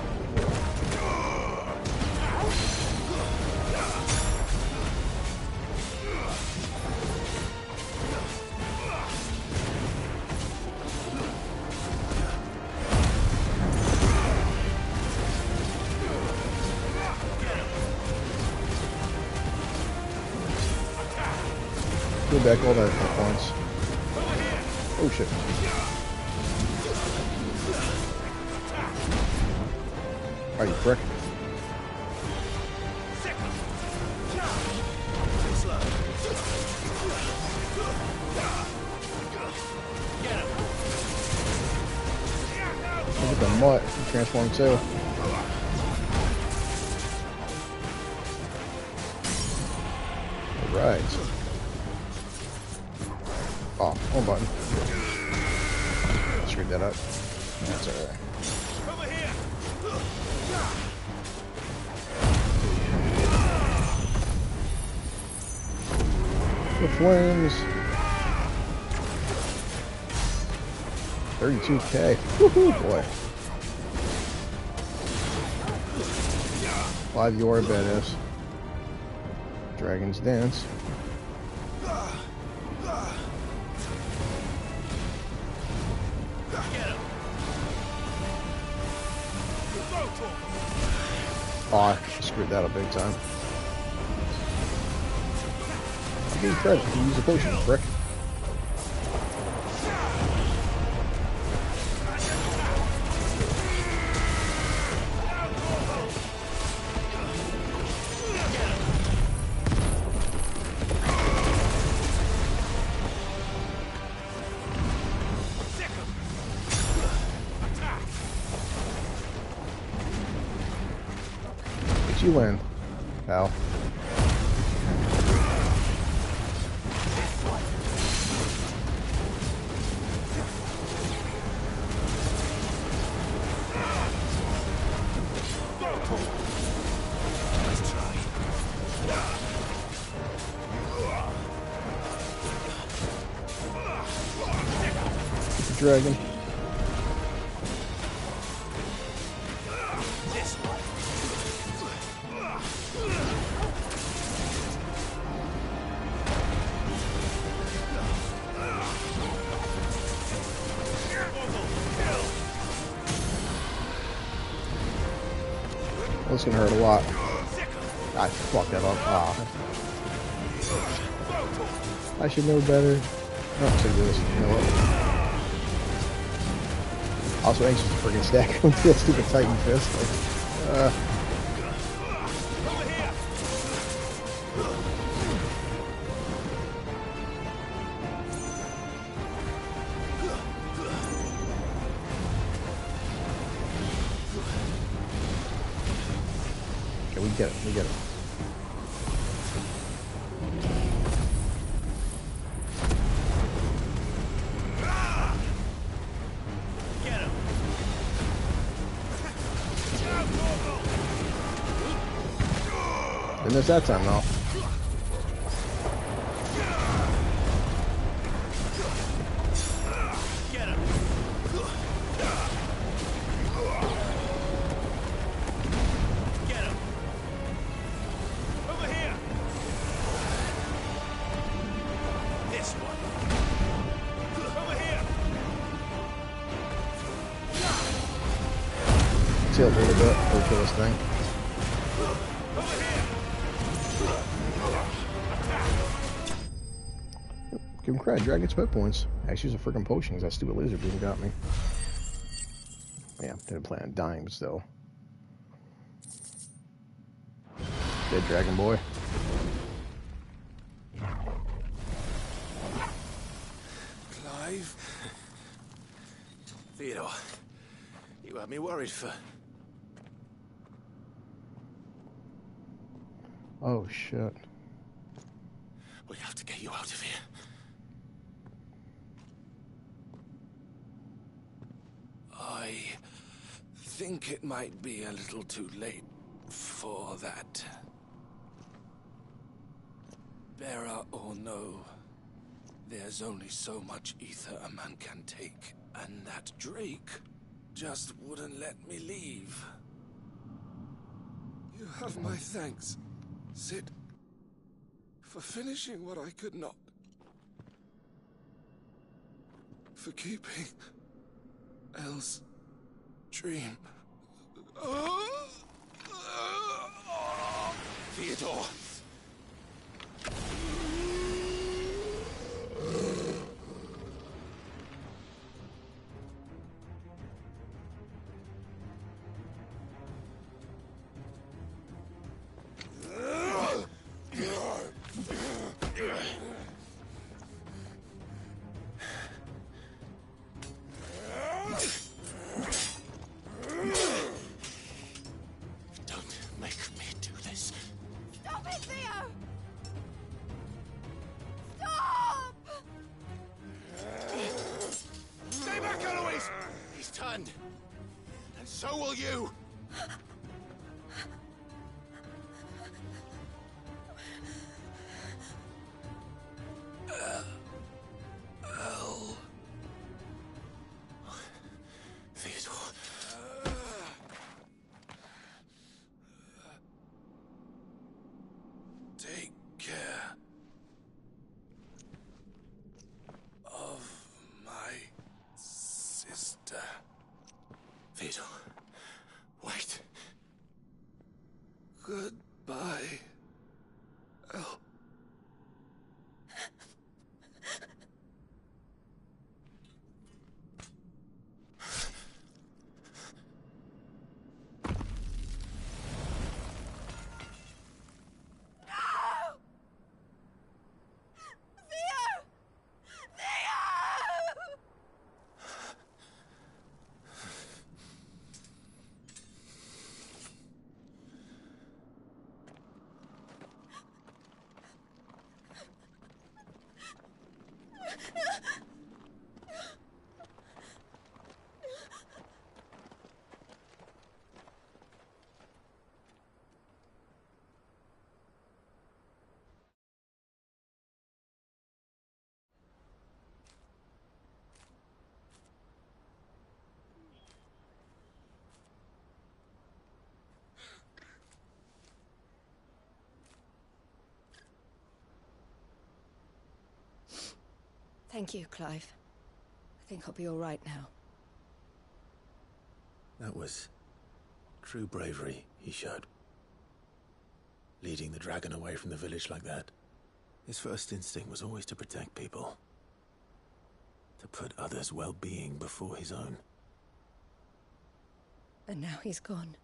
Go back all that at once. Oh shit. Are you prick? what? He transformed too. Alright. Oh, one button. Screwed that up. That's alright. Over here! The flames. 32k. Woohoo, boy. 5 you are badass. Dragon's Dance. Oh, I screwed that up big time. I'm being credit. You use a potion, frick. You win, pal. Dragon. That's gonna hurt a lot. I fucked that up. Ah. I should know better. Not to do this. You know what? Also anxious to freaking stack with that stupid Titan fist. Like, okay, we get it. We get it. Didn't miss that time, though. A little bit for this thing. Give him credit, Dragon's hit points. Actually, use a freaking potion because that stupid laser beam got me. Yeah, didn't plan on dying, but still. Dead Dragon Boy. Clive? Theodore, you had me worried for... Oh, shit. We have to get you out of here. I think it might be a little too late for that. Bearer or no, there's only so much ether a man can take, and that Drake just wouldn't let me leave. You have my thanks, Cid, for finishing what I could not. For keeping Elle's dream. Theodore! kill you! Theodore. Take care of my sister. Theodore. Wait. Goodbye, El. Thank you, Clive. I think I'll be all right now. That was true bravery he showed. Leading the dragon away from the village like that. His first instinct was always to protect people. To put others' well-being before his own. And now he's gone.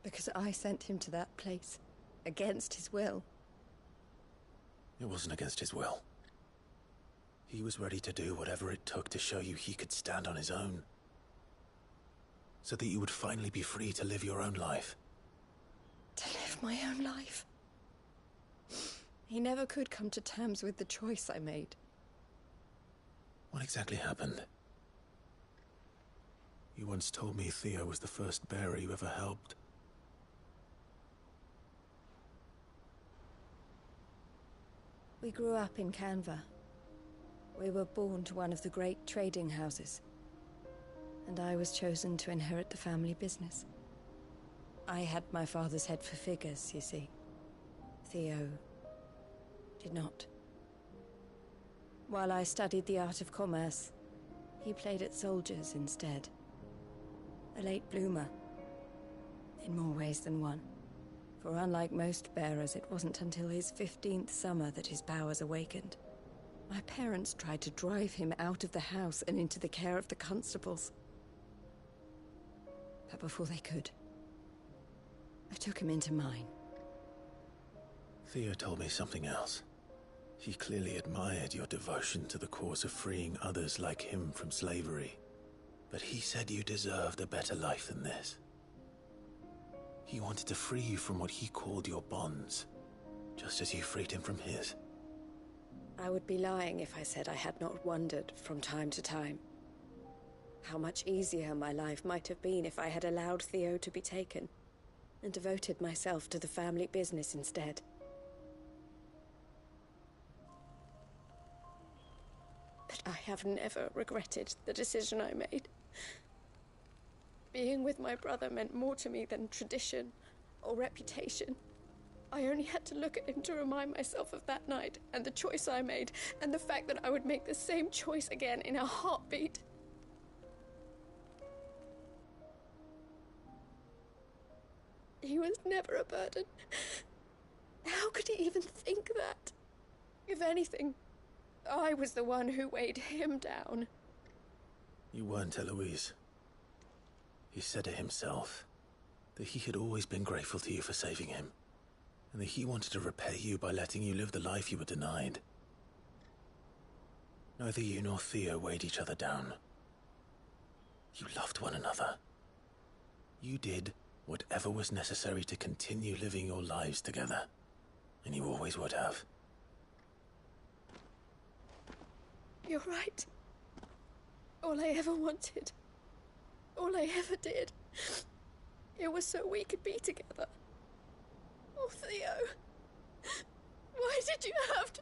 Because I sent him to that place, against his will. It wasn't against his will. He was ready to do whatever it took to show you he could stand on his own. So that you would finally be free to live your own life. To live my own life? He never could come to terms with the choice I made. What exactly happened? You once told me Theo was the first bearer you ever helped. We grew up in Canva. We were born to one of the great trading houses. And I was chosen to inherit the family business. I had my father's head for figures, you see. Theo did not. While I studied the art of commerce, he played at soldiers instead. A late bloomer. In more ways than one. For unlike most bearers, it wasn't until his 15th summer that his powers awakened. My parents tried to drive him out of the house and into the care of the constables. But before they could, I took him into mine. Theo told me something else. He clearly admired your devotion to the cause of freeing others like him from slavery. But he said you deserved a better life than this. He wanted to free you from what he called your bonds, just as you freed him from his. I would be lying if I said I had not wondered from time to time how much easier my life might have been if I had allowed Theo to be taken and devoted myself to the family business instead. But I have never regretted the decision I made. Being with my brother meant more to me than tradition or reputation. I only had to look at him to remind myself of that night and the choice I made and the fact that I would make the same choice again in a heartbeat. He was never a burden. How could he even think that? If anything, I was the one who weighed him down. You weren't, Eloise. He said it himself, that he had always been grateful to you for saving him, and that he wanted to repay you by letting you live the life you were denied. Neither you nor Theo weighed each other down. You loved one another. You did whatever was necessary to continue living your lives together, and you always would have. You're right. All I ever wanted All I ever did. It was so we could be together. Oh, Theo. Why did you have to...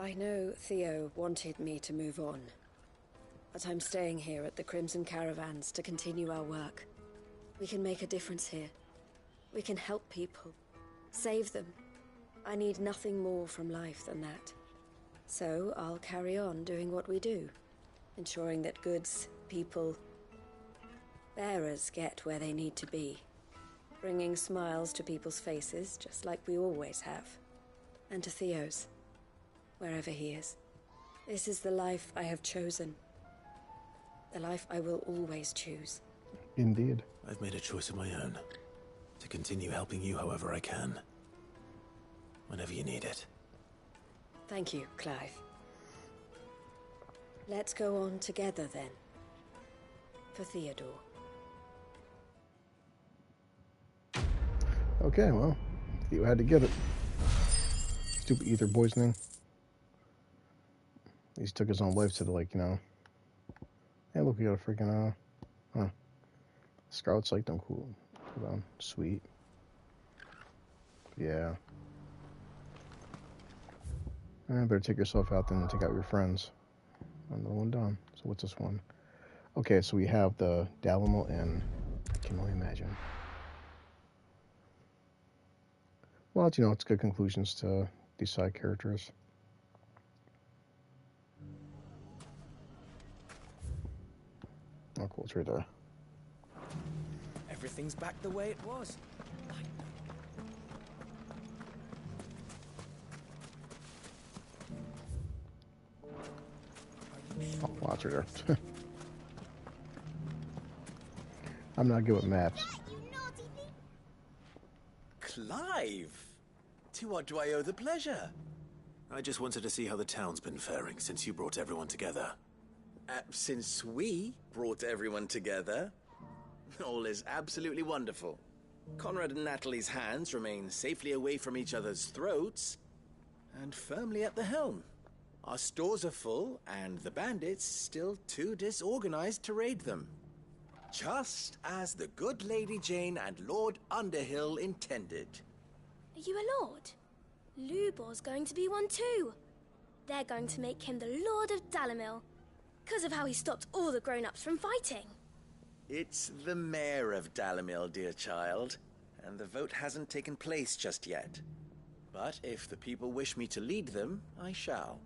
I know Theo wanted me to move on, but I'm staying here at the Crimson Caravans to continue our work. We can make a difference here. We can help people, save them. I need nothing more from life than that. So I'll carry on doing what we do, ensuring that goods, people, bearers get where they need to be, bringing smiles to people's faces just like we always have, and to Theo's. Wherever he is. This is the life I have chosen. The life I will always choose. Indeed. I've made a choice of my own. To continue helping you however I can. Whenever you need it. Thank you, Clive. Let's go on together then. For Theodore. Okay, well, you had to get it. Stupid ether poisoning. He took his own life to the, like, you know. Hey, look, we got a freaking, Scarlet Sight, don't cool down. Sweet. Yeah. Better take yourself out then take out your friends. Another one done. So what's this one? Okay, so we have the Dalimil Inn. I can only imagine. Well, you know, it's good conclusions to these side characters. Oh, cool, it's right there. Everything's back the way it was. Oh, wow, it's right there. I'm not good with maps. Clive! To what do I owe the pleasure? I just wanted to see how the town's been faring since you brought everyone together. Since we brought everyone together, all is absolutely wonderful. Conrad and Natalie's hands remain safely away from each other's throats, and firmly at the helm. Our stores are full, and the bandits still too disorganized to raid them. Just as the good Lady Jane and Lord Underhill intended. Are you a lord? Lubor's going to be one too. They're going to make him the Lord of Dalimil. Because of how he stopped all the grown-ups from fighting. It's the mayor of Dalimil, dear child, and the vote hasn't taken place just yet. But if the people wish me to lead them, I shall.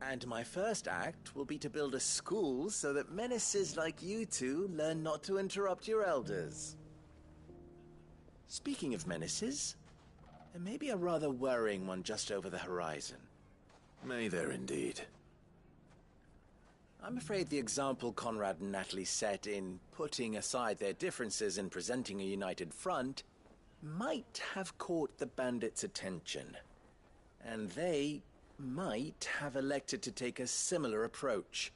And my first act will be to build a school so that menaces like you two learn not to interrupt your elders. Speaking of menaces, there may be a rather worrying one just over the horizon. May there indeed. I'm afraid the example Conrad and Natalie set in putting aside their differences and presenting a united front might have caught the bandits' attention. And they might have elected to take a similar approach.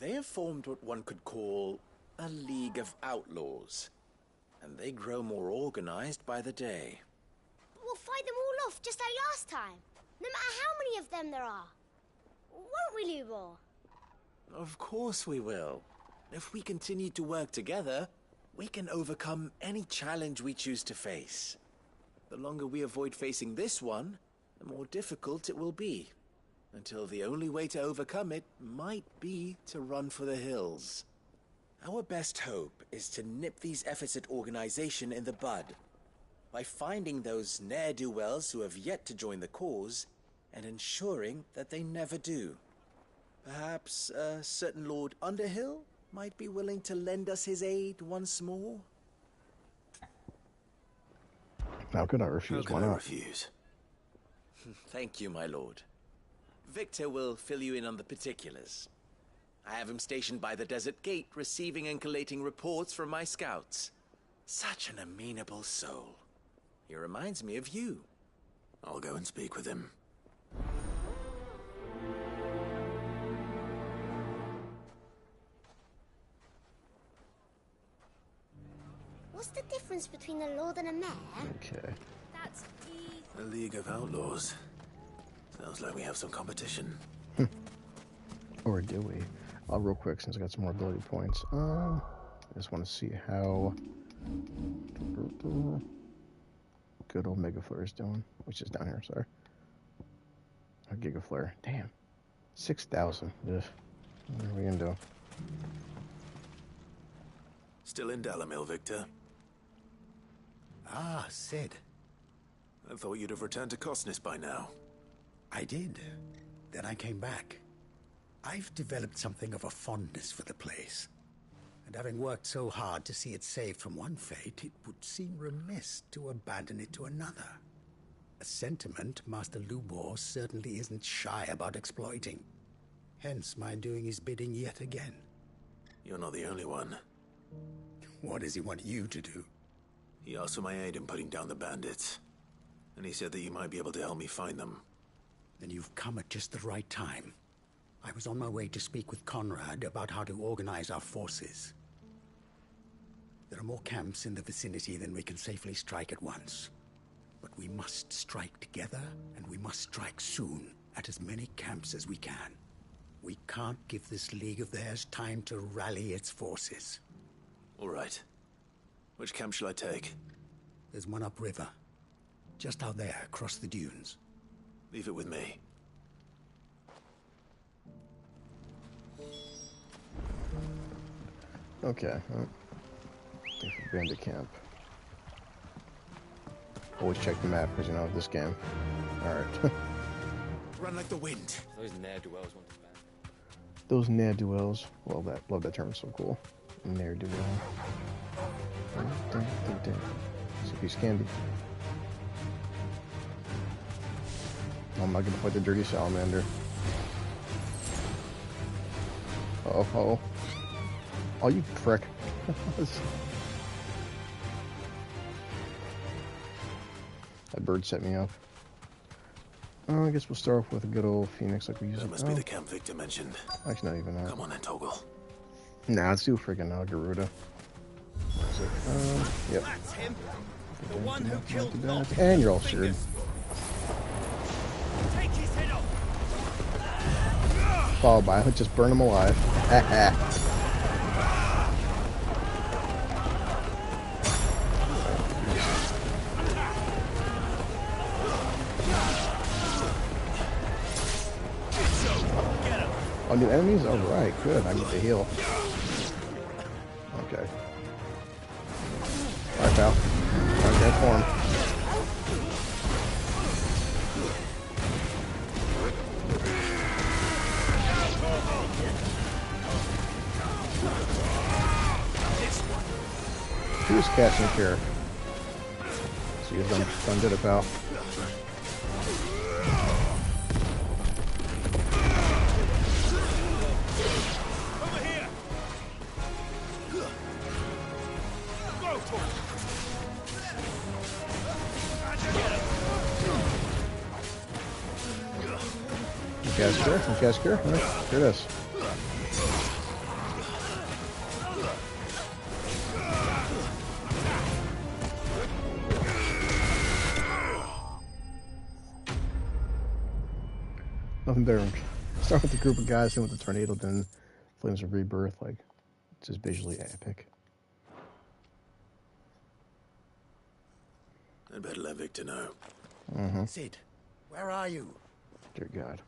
They have formed what one could call a League of Outlaws, and they grow more organized by the day. But we'll fight them all off just like last time, no matter how many of them there are. Won't we, Lubor? Of course we will. If we continue to work together, we can overcome any challenge we choose to face. The longer we avoid facing this one, the more difficult it will be. Until the only way to overcome it might be to run for the hills. Our best hope is to nip these efforts at organization in the bud. By finding those ne'er-do-wells who have yet to join the cause, and ensuring that they never do. Perhaps a certain Lord Underhill might be willing to lend us his aid once more? How could I refuse? Why not? Refuse? Thank you, my lord. Victor will fill you in on the particulars. I have him stationed by the Desert Gate, receiving and collating reports from my scouts. Such an amenable soul. He reminds me of you. I'll go and speak with him. What's the difference between a lord and a mayor? Okay. That's easy. A League of Outlaws. Sounds like we have some competition. Or do we? Real quick, since I got some more ability points. I just want to see how good old Mega Flare is doing, which is down here, sorry. Giga Flare. Damn. 6,000. What are we gonna do? Still in Dalimil, Victor? Ah, Cid. I thought you'd have returned to Cosnis by now. I did. Then I came back. I've developed something of a fondness for the place. And having worked so hard to see it saved from one fate, it would seem remiss to abandon it to another. A sentiment Master Lubor certainly isn't shy about exploiting. Hence my doing his bidding yet again. You're not the only one. What does he want you to do? He asked for my aid in putting down the bandits. And he said that you might be able to help me find them. Then you've come at just the right time. I was on my way to speak with Conrad about how to organize our forces. There are more camps in the vicinity than we can safely strike at once. But we must strike together, and we must strike soon at as many camps as we can. We can't give this league of theirs time to rally its forces. All right. Which camp shall I take? There's one upriver. Just out there, across the dunes. Leave it with me. Okay. Bandit camp. Always check the map, because you know this game. Alright. Run like the wind. Those ne'er-do-wells want to ban. Those ne'er-do-wells. Well, love that term, it's so cool. Ne'er-do-well. See if he's candy. I'm not gonna fight the dirty salamander. Oh, you prick. That bird set me up. I guess we'll start off with a good old Phoenix like we usually do. That must be the camp Victor mentioned. Actually, not even that. Come on then, Toggle. Nah, let's do freaking Garuda. Yep. That's him. The one who killed Locke. And you're all seared. Take his head off. Followed by, just burn him alive. Oh, new enemies? Alright, good. I get to heal. Okay. Alright, pal. Okay, form. Who's catching here? So you've done good, pal. Casker. Here it is. Nothing better. Start with the group of guys, then with the tornado, then Flames of Rebirth. Like, it's just visually epic. I'd better let Victor know. Cid, where are you? Dear God.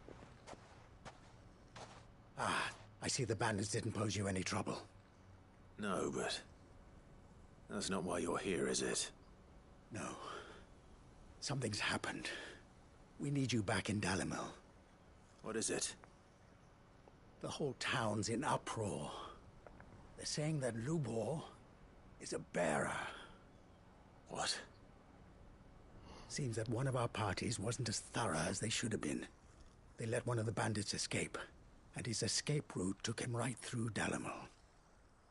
Ah, I see the bandits didn't pose you any trouble. No, but that's not why you're here, is it? No. Something's happened. We need you back in Dalimil. What is it? The whole town's in uproar. They're saying that Lubor is a bearer. What? Seems that one of our parties wasn't as thorough as they should have been. They let one of the bandits escape, and his escape route took him right through Dalimil.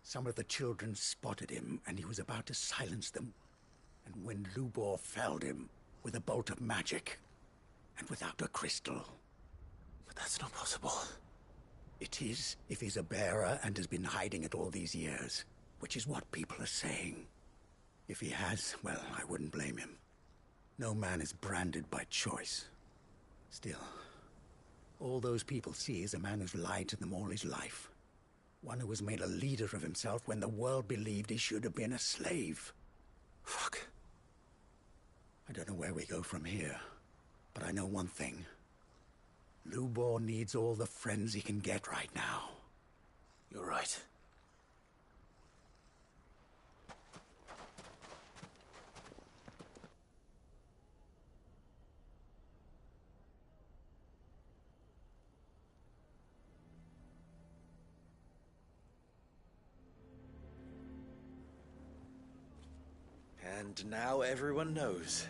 Some of the children spotted him, and he was about to silence them. And when Lubor felled him with a bolt of magic, and without a crystal. But that's not possible. It is, if he's a bearer and has been hiding it all these years, which is what people are saying. If he has, well, I wouldn't blame him. No man is branded by choice. Still, all those people see is a man who's lied to them all his life. One who was made a leader of himself when the world believed he should have been a slave. Fuck. I don't know where we go from here, but I know one thing. Lubor needs all the friends he can get right now. You're right. And now everyone knows.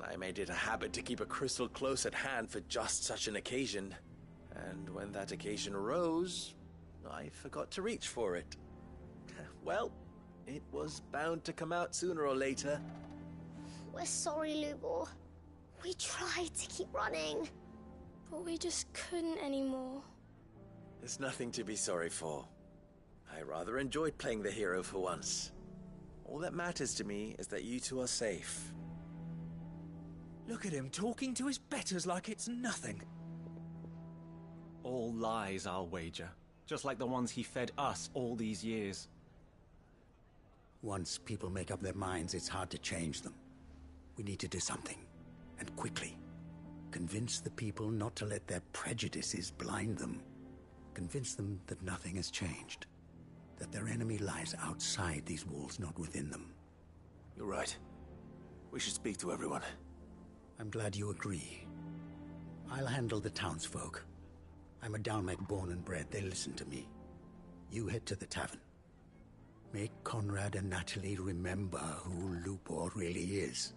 I made it a habit to keep a crystal close at hand for just such an occasion. And when that occasion arose, I forgot to reach for it. Well, it was bound to come out sooner or later. We're sorry, Lubor. We tried to keep running. But we just couldn't anymore. There's nothing to be sorry for. I rather enjoyed playing the hero for once. All that matters to me is that you two are safe. Look at him talking to his betters like it's nothing. All lies, I'll wager. Just like the ones he fed us all these years. Once people make up their minds, it's hard to change them. We need to do something, and quickly. Convince the people not to let their prejudices blind them. Convince them that nothing has changed. That their enemy lies outside these walls, not within them. You're right. We should speak to everyone. I'm glad you agree. I'll handle the townsfolk. I'm a Dalmec born and bred. They listen to me. You head to the tavern. Make Conrad and Natalie remember who Lubor really is.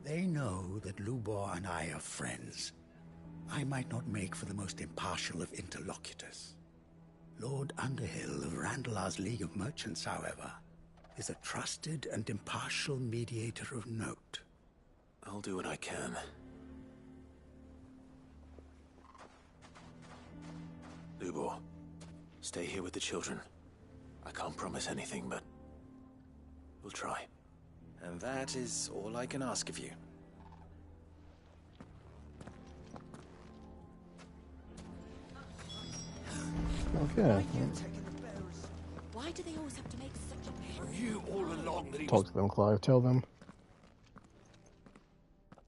They know that Lubor and I are friends. I might not make for the most impartial of interlocutors. Lord Underhill of Randalar's League of Merchants, however, is a trusted and impartial mediator of note. I'll do what I can. Lubor, stay here with the children. I can't promise anything, but we'll try. And that is all I can ask of you. Okay. Why do they always have to make such a You all along that he Talk to them, Clive. Tell them.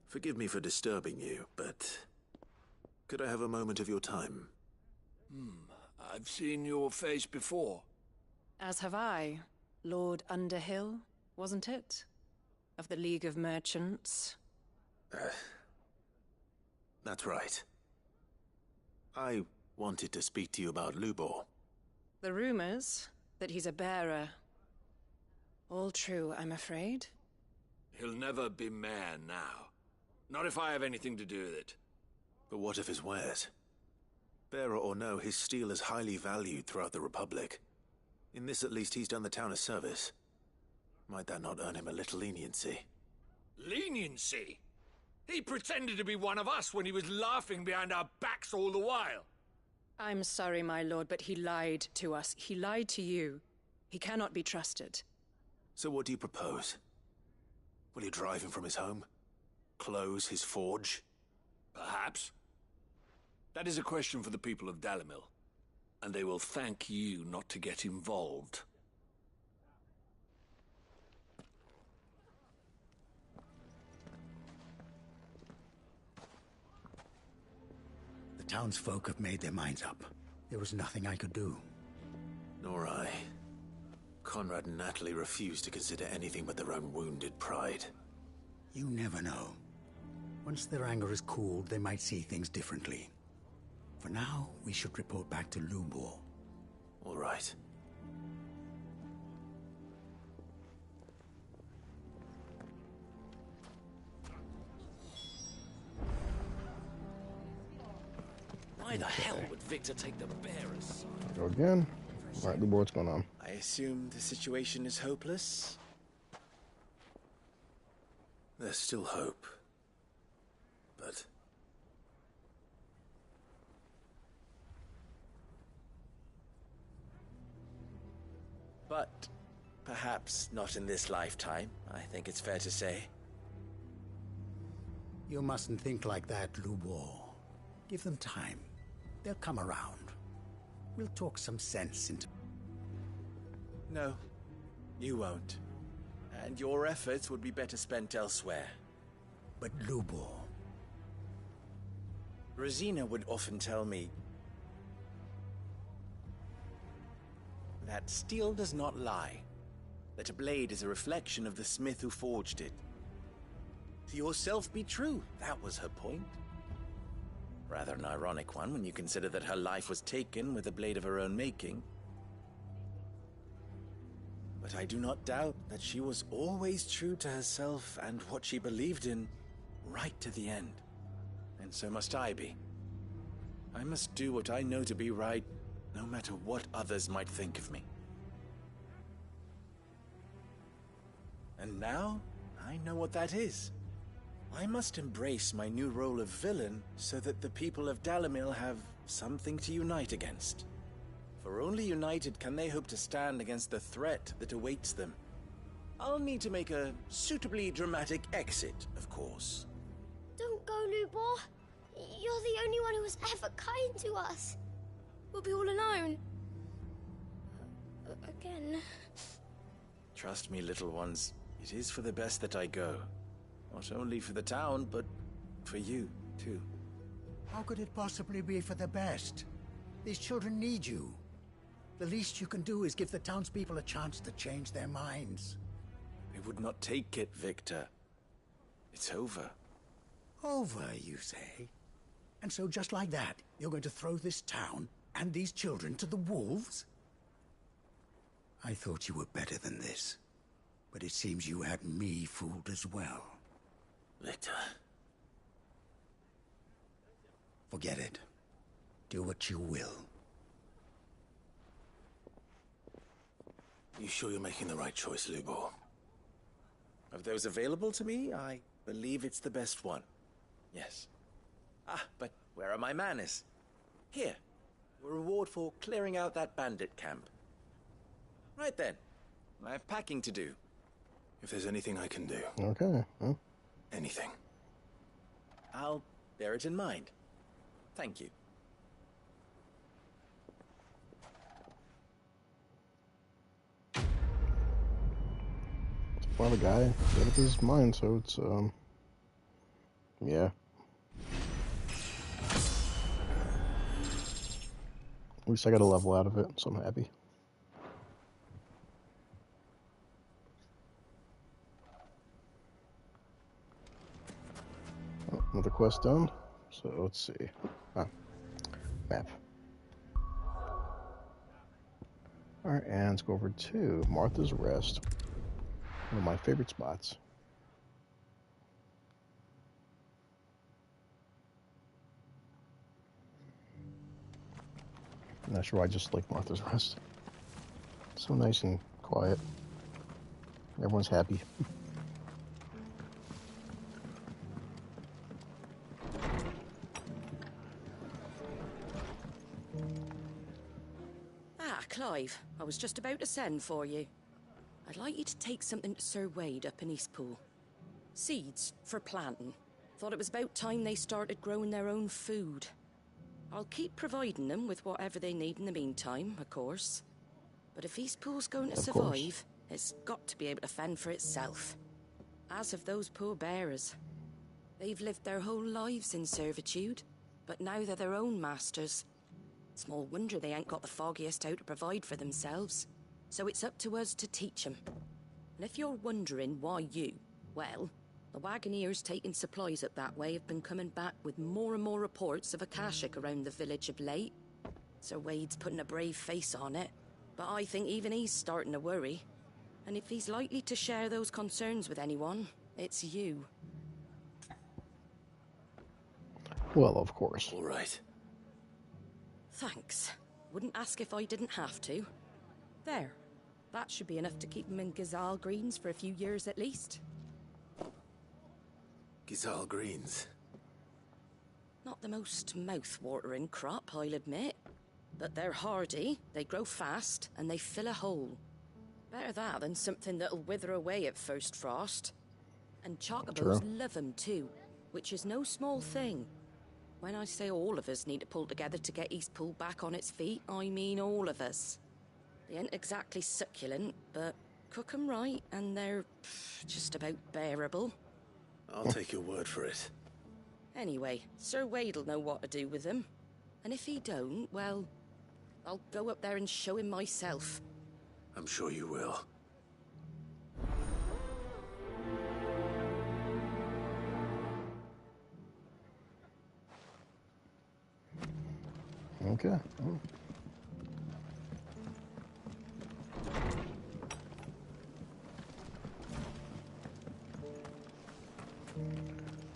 Forgive me for disturbing you, but could I have a moment of your time? I've seen your face before. As have I. Lord Underhill, wasn't it? Of the League of Merchants. That's right. I wanted to speak to you about Lubor. The rumors that he's a bearer. All true, I'm afraid. He'll never be mayor now. Not if I have anything to do with it. But what of his wares? Bearer or no, his steel is highly valued throughout the Republic. In this, at least, he's done the town a service. Might that not earn him a little leniency? Leniency? He pretended to be one of us when he was laughing behind our backs all the while. I'm sorry, my lord, but he lied to us. He lied to you. He cannot be trusted. So what do you propose? Will you drive him from his home? Close his forge? Perhaps. That is a question for the people of Dalimil. And they will thank you not to get involved. The townsfolk have made their minds up. There was nothing I could do. Nor I. Conrad and Natalie refused to consider anything but their own wounded pride. You never know. Once their anger is cooled, they might see things differently. For now, we should report back to Lubor. All right. Why the hell would Victor take the bearer's side? Go again. All right, Lubor, what's going on? I assume the situation is hopeless? There's still hope. But But Perhaps not in this lifetime, I think it's fair to say. You mustn't think like that, Lubor. Give them time. They'll come around. We'll talk some sense into... No, you won't. And your efforts would be better spent elsewhere. But Lubor... Rosina would often tell me that steel does not lie, that a blade is a reflection of the smith who forged it. To yourself be true, that was her point. Rather an ironic one when you consider that her life was taken with a blade of her own making. But I do not doubt that she was always true to herself and what she believed in, right to the end. And so must I be. I must do what I know to be right, no matter what others might think of me. And now, I know what that is. I must embrace my new role of villain so that the people of Dalimil have something to unite against. For only united can they hope to stand against the threat that awaits them. I'll need to make a suitably dramatic exit, of course. Don't go, Lubor. You're the only one who was ever kind to us. We'll be all alone. Again. Trust me, little ones. It is for the best that I go. Not only for the town, but for you, too. How could it possibly be for the best? These children need you. The least you can do is give the townspeople a chance to change their minds. I would not take it, Victor. It's over. Over, you say? And so just like that, you're going to throw this town and these children to the wolves? I thought you were better than this. But it seems you had me fooled as well. Victor. Forget it. Do what you will. You sure you're making the right choice, Lubor? Of those available to me, I believe it's the best one. Yes. Ah, but where are my manners? Here. A reward for clearing out that bandit camp. Right then. I have packing to do. If there's anything I can do. Okay. Well. Anything. I'll bear it in mind. Thank you. Well, the guy made up his mind, so it's, yeah. At least I got a level out of it, so I'm happy. Oh, another quest done. So let's see. Ah, map. Alright, and let's go over to Martha's Rest. One of my favorite spots. I'm not sure why I just like Martha's Rest. So nice and quiet. Everyone's happy. Ah, Clive. I was just about to send for you. I'd like you to take something to Sir Wade up in Eastpool. Seeds for planting. Thought it was about time they started growing their own food. I'll keep providing them with whatever they need in the meantime, of course. But if Eastpool's going to survive, it's got to be able to fend for itself. As have those poor bearers. They've lived their whole lives in servitude, but now they're their own masters. Small wonder they ain't got the foggiest how to provide for themselves. So it's up to us to teach them. And if you're wondering why you, well, the Wagoneers taking supplies up that way have been coming back with more and more reports of Akashic around the village of late. Sir Wade's putting a brave face on it, but I think even he's starting to worry. And if he's likely to share those concerns with anyone, it's you. Well, of course. All right. Thanks. Wouldn't ask if I didn't have to. There. That should be enough to keep him in Gazal Greens for a few years at least. Gazal Greens. Not the most mouth-watering crop, I'll admit. But they're hardy, they grow fast, and they fill a hole. Better that than something that'll wither away at first frost. And chocobos True. love 'em too, which is no small thing. When I say all of us need to pull together to get Eastpool back on its feet, I mean all of us. They ain't exactly succulent, but cook 'em right and they're just about bearable. I'll take your word for it. Anyway, Sir Wade'll know what to do with them. And if he don't, well, I'll go up there and show him myself. I'm sure you will. Okay. Oh.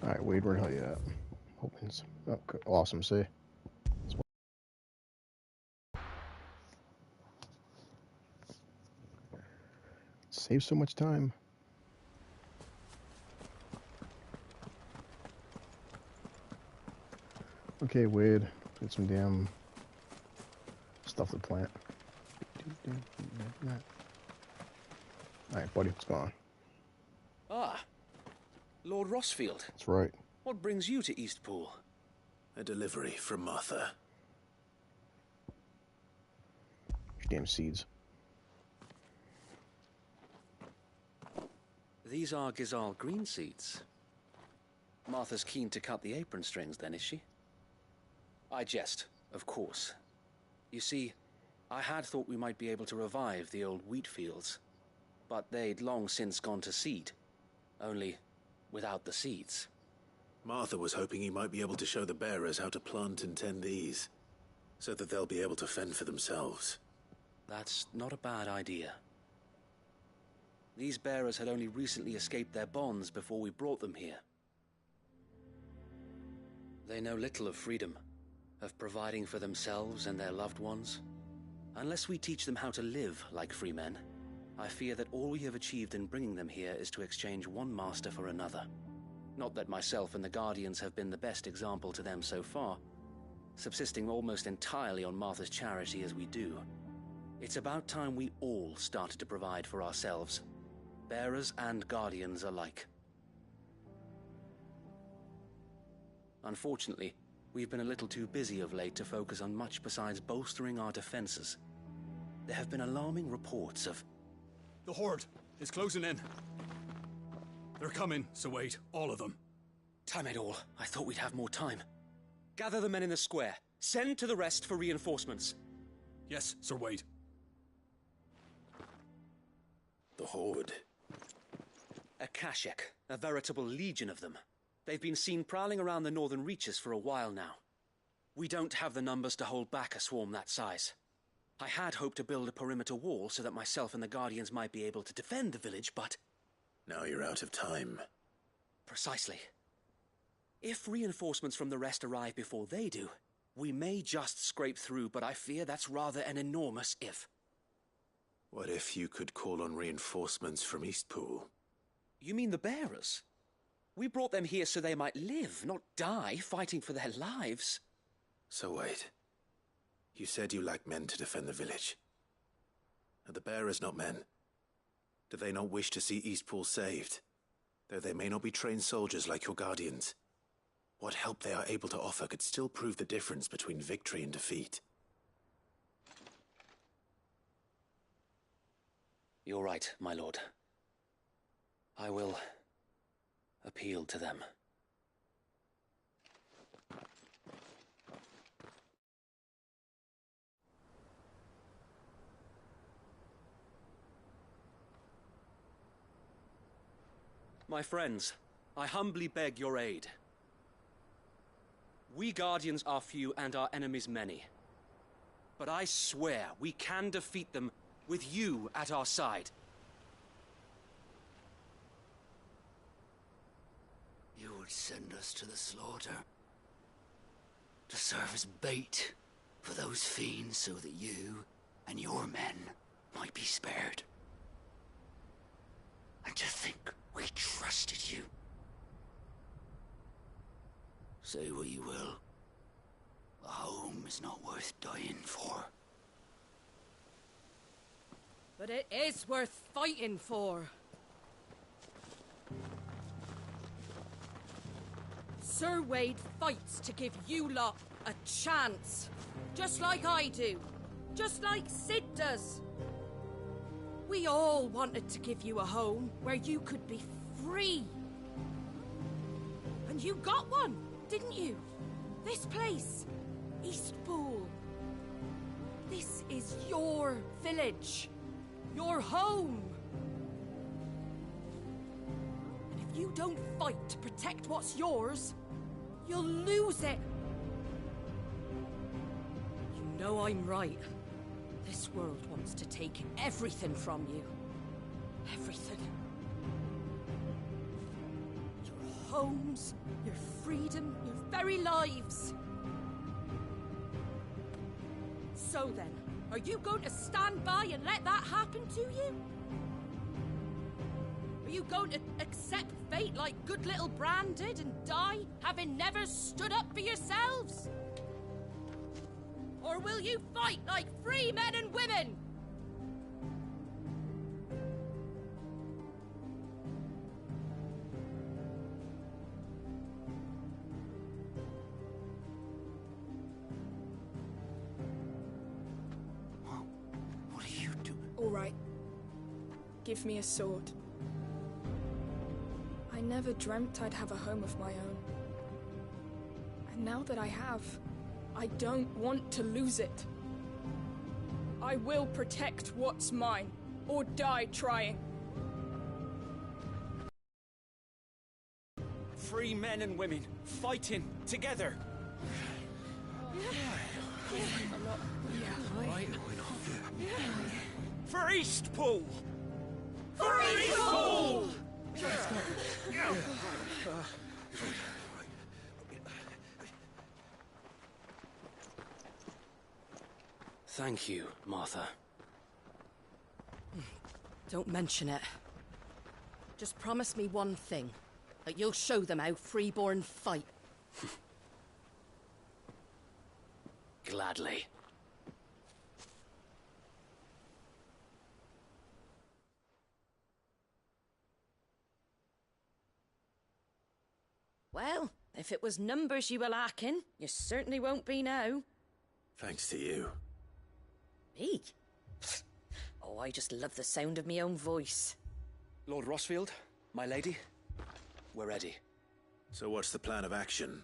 All right, Wade, where the hell you at? Hoping it's okay. Awesome. See. Save so much time. Okay, Wade, get some damn stuff to plant. Alright, buddy, what's going on? Ah, Lord Rossfield. That's right. What brings you to Eastpool? A delivery from Martha. Damn seeds. These are Gizal green seeds. Martha's keen to cut the apron strings then, is she? I jest, of course. You see, I had thought we might be able to revive the old wheat fields, but they'd long since gone to seed, only without the seeds. Martha was hoping you might be able to show the bearers how to plant and tend these, so that they'll be able to fend for themselves. That's not a bad idea. These bearers had only recently escaped their bonds before we brought them here. They know little of freedom, of providing for themselves and their loved ones. Unless we teach them how to live like free men, I fear that all we have achieved in bringing them here is to exchange one master for another. Not that myself and the Guardians have been the best example to them so far, subsisting almost entirely on Martha's charity as we do. It's about time we all started to provide for ourselves, bearers and Guardians alike. Unfortunately, we've been a little too busy of late to focus on much besides bolstering our defenses. There have been alarming reports of... The Horde is closing in. They're coming, so wait, all of them. Damn it all, I thought we'd have more time. Gather the men in the square. Send to the rest for reinforcements. Yes, Sir Wade. The Horde. A Kashek, a veritable legion of them. They've been seen prowling around the northern reaches for a while now. We don't have the numbers to hold back a swarm that size. I had hoped to build a perimeter wall so that myself and the Guardians might be able to defend the village, but... Now you're out of time. Precisely. If reinforcements from the rest arrive before they do, we may just scrape through, but I fear that's rather an enormous if. What if you could call on reinforcements from Eastpool? You mean the bearers? We brought them here so they might live, not die, fighting for their lives. So wait. You said you lacked men to defend the village. Are the bearers not men? Do they not wish to see Eastpool saved? Though they may not be trained soldiers like your Guardians. What help they are able to offer could still prove the difference between victory and defeat. You're right, my lord. I will appeal to them. My friends, I humbly beg your aid. We Guardians are few and our enemies many. But I swear we can defeat them with you at our side. You would send us to the slaughter, to serve as bait for those fiends so that you and your men might be spared. And to think we trusted you. Say what you will, a home is not worth dying for. But it is worth fighting for. Sir Wade fights to give you lot a chance. Just like I do. Just like Sid does. We all wanted to give you a home where you could be free. And you got one, didn't you? This place, Eastpool. This is your village. Your home. And if you don't fight to protect what's yours, you'll lose it. You know I'm right. This world wants to take everything from you. Everything. Your homes, your freedom, your very lives. So then, are you going to stand by and let that happen to you? Are you going to accept fate like good little Bran did and die, having never stood up for yourselves? Or will you fight like free men and women? What are you doing? All right. Give me a sword. I never dreamt I'd have a home of my own. And now that I have, I don't want to lose it. I will protect what's mine, or die trying. Free men and women, fighting together. For Eastpool! For Eastpool! Thank you, Martha. Don't mention it. Just promise me one thing. That you'll show them how freeborn fight. Gladly. Well, if it was numbers you were lacking, you certainly won't be now. Thanks to you. Me? Oh, I just love the sound of my own voice. Lord Rossfield, my lady, we're ready. So what's the plan of action?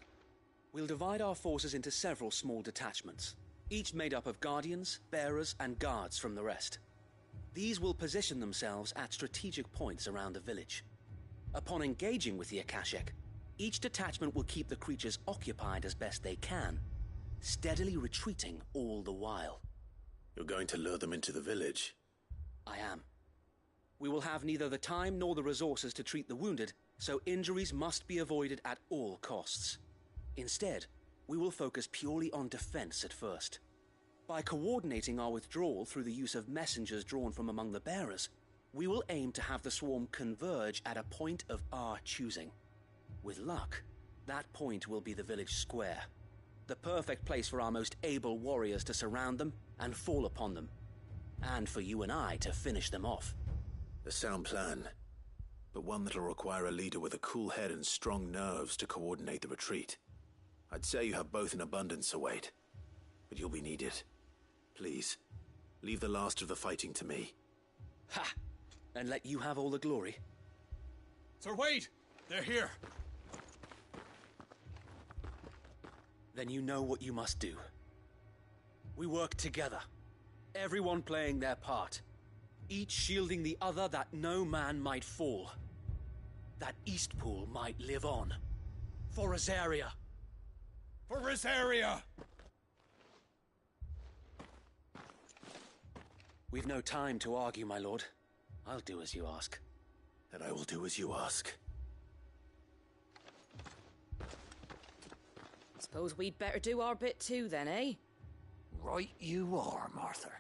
We'll divide our forces into several small detachments, each made up of guardians, bearers, and guards from the rest. These will position themselves at strategic points around the village. Upon engaging with the Akashic, each detachment will keep the creatures occupied as best they can, steadily retreating all the while. You're going to lure them into the village? I am. We will have neither the time nor the resources to treat the wounded, so injuries must be avoided at all costs. Instead, we will focus purely on defense at first. By coordinating our withdrawal through the use of messengers drawn from among the bearers, we will aim to have the swarm converge at a point of our choosing. With luck, that point will be the village square, the perfect place for our most able warriors to surround them and fall upon them, and for you and I to finish them off. A sound plan, but one that'll require a leader with a cool head and strong nerves to coordinate the retreat. I'd say you have both in abundance, Sir Wade, but you'll be needed. Please, leave the last of the fighting to me. Ha! And let you have all the glory. Sir Wade! They're here! Then you know what you must do. We work together, everyone playing their part, each shielding the other that no man might fall, that Eastpool might live on. For Rosaria! For Rosaria! We've no time to argue, my lord. I'll do as you ask. And I will do as you ask. Suppose we'd better do our bit too then, eh? Right you are, Martha.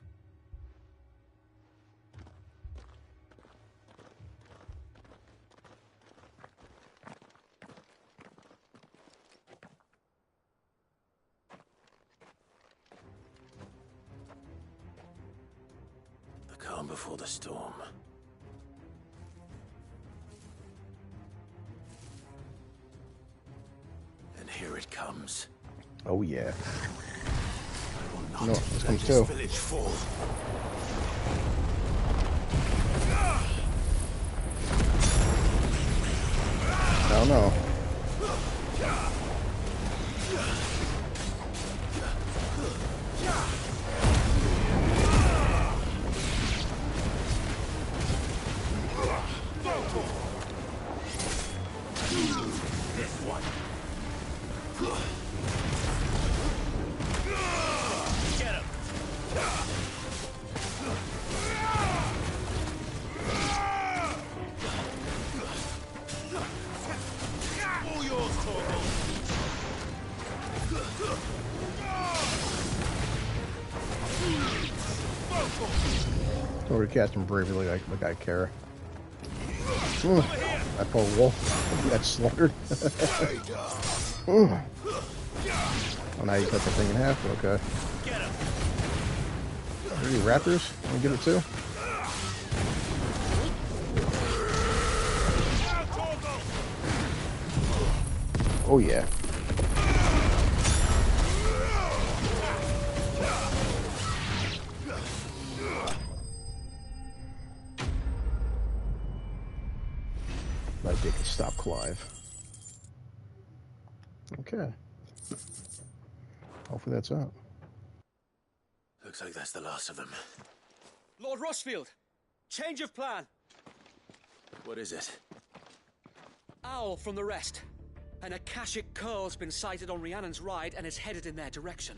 The calm before the storm. And here it comes. Oh yeah. I will not No, this let comes this too. village fall. I don't know. So we're casting bravely like I care. I pulled a wolf. Got slaughtered. Oh, now you cut the thing in half. Okay. Are you raptors? Can we get it too? Oh yeah. Like they can stop Clive. Okay. Hopefully that's up. Looks like that's the last of them. Lord Rushfield! Change of plan! What is it? Owl from the rest. An Akashic Curl's been sighted on Rhiannon's ride and is headed in their direction.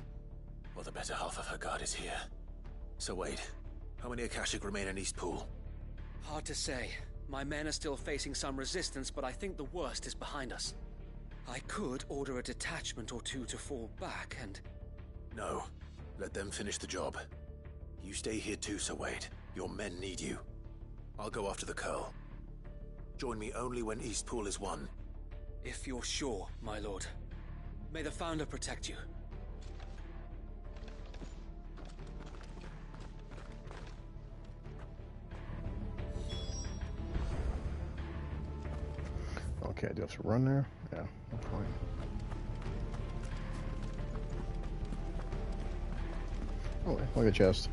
Well, the better half of her guard is here. So wait, how many Akashic remain in Eastpool? Hard to say. My men are still facing some resistance, but I think the worst is behind us. I could order a detachment or two to fall back and... No. Let them finish the job. You stay here too, Sir Wade. Your men need you. I'll go after the Curl. Join me only when Eastpool is won. If you're sure, my lord. May the Founder protect you. Okay, do I have to run there? Yeah, no point. Oh, look at chest.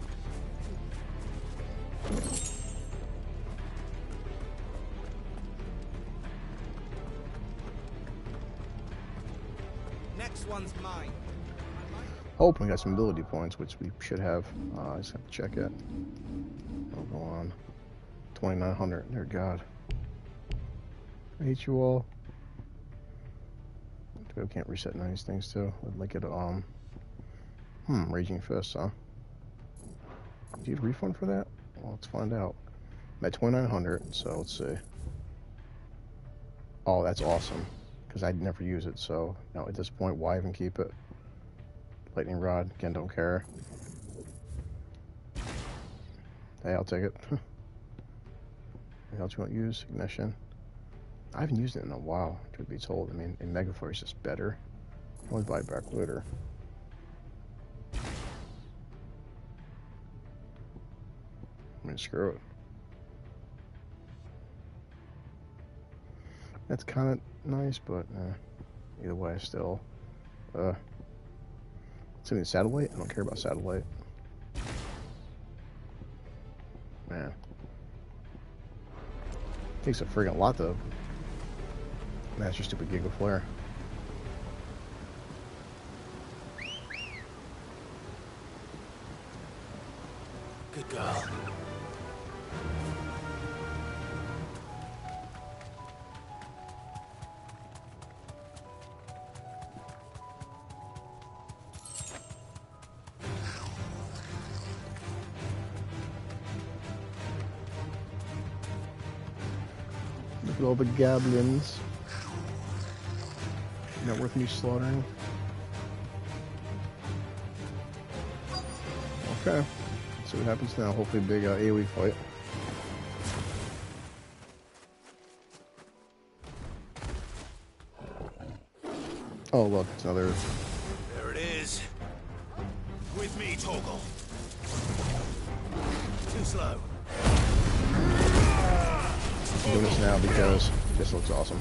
Next one's mine. Hope we got some ability points, which we should have. I just have to check it. I'll go on. 2,900. Dear God. I hate you all. We can't reset none of these things too. I'd like it. Raging Fist, huh? Do you get a refund for that? Well, let's find out. I'm at 2,900, so let's see. Oh, that's awesome. Because I'd never use it, so now at this point, why even keep it? Lightning Rod, again, don't care. Hey, I'll take it. What else you want to use? Ignition. I haven't used it in a while, truth be told. I mean, in Megaforce is just better. I always buy it back later. I mean, screw it. That's kind of nice, but either way, still. Sending satellite? I don't care about satellite. Man. Takes a friggin' lot, though. That's your stupid Giga Flare. Good girl. Look at all the goblins. Not worth me slaughtering. Okay. Let's see what happens now. Hopefully big AoE fight. Oh look, it's another... There it is. With me, Torgal. Too slow. doing this now because this looks awesome.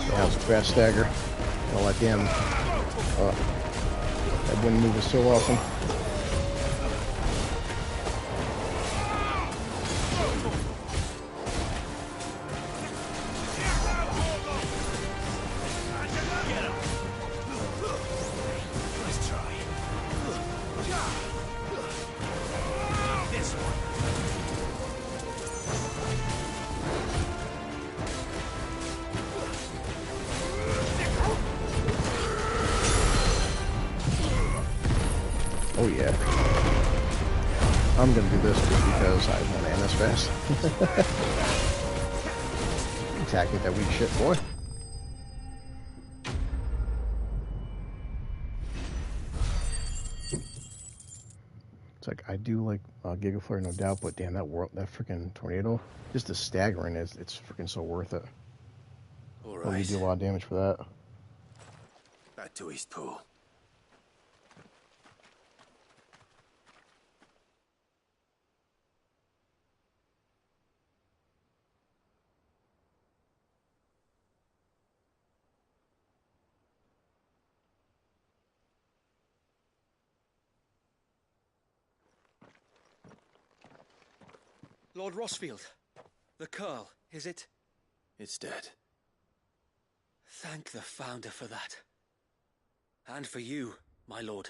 That was a fast stagger. Oh, like damn. That wind move is so awesome. Oh yeah. I'm gonna do this just because I want to end this fast. Attacking that weak shit, boy. It's like I do like Gigaflare, no doubt, but damn, that freaking tornado, just the staggering it's freaking so worth it. All Well, you right. do a lot of damage for that. Back to Eastpool. Lord Rosfield, the Curl, is it? It's dead. Thank the Founder for that. And for you, my lord.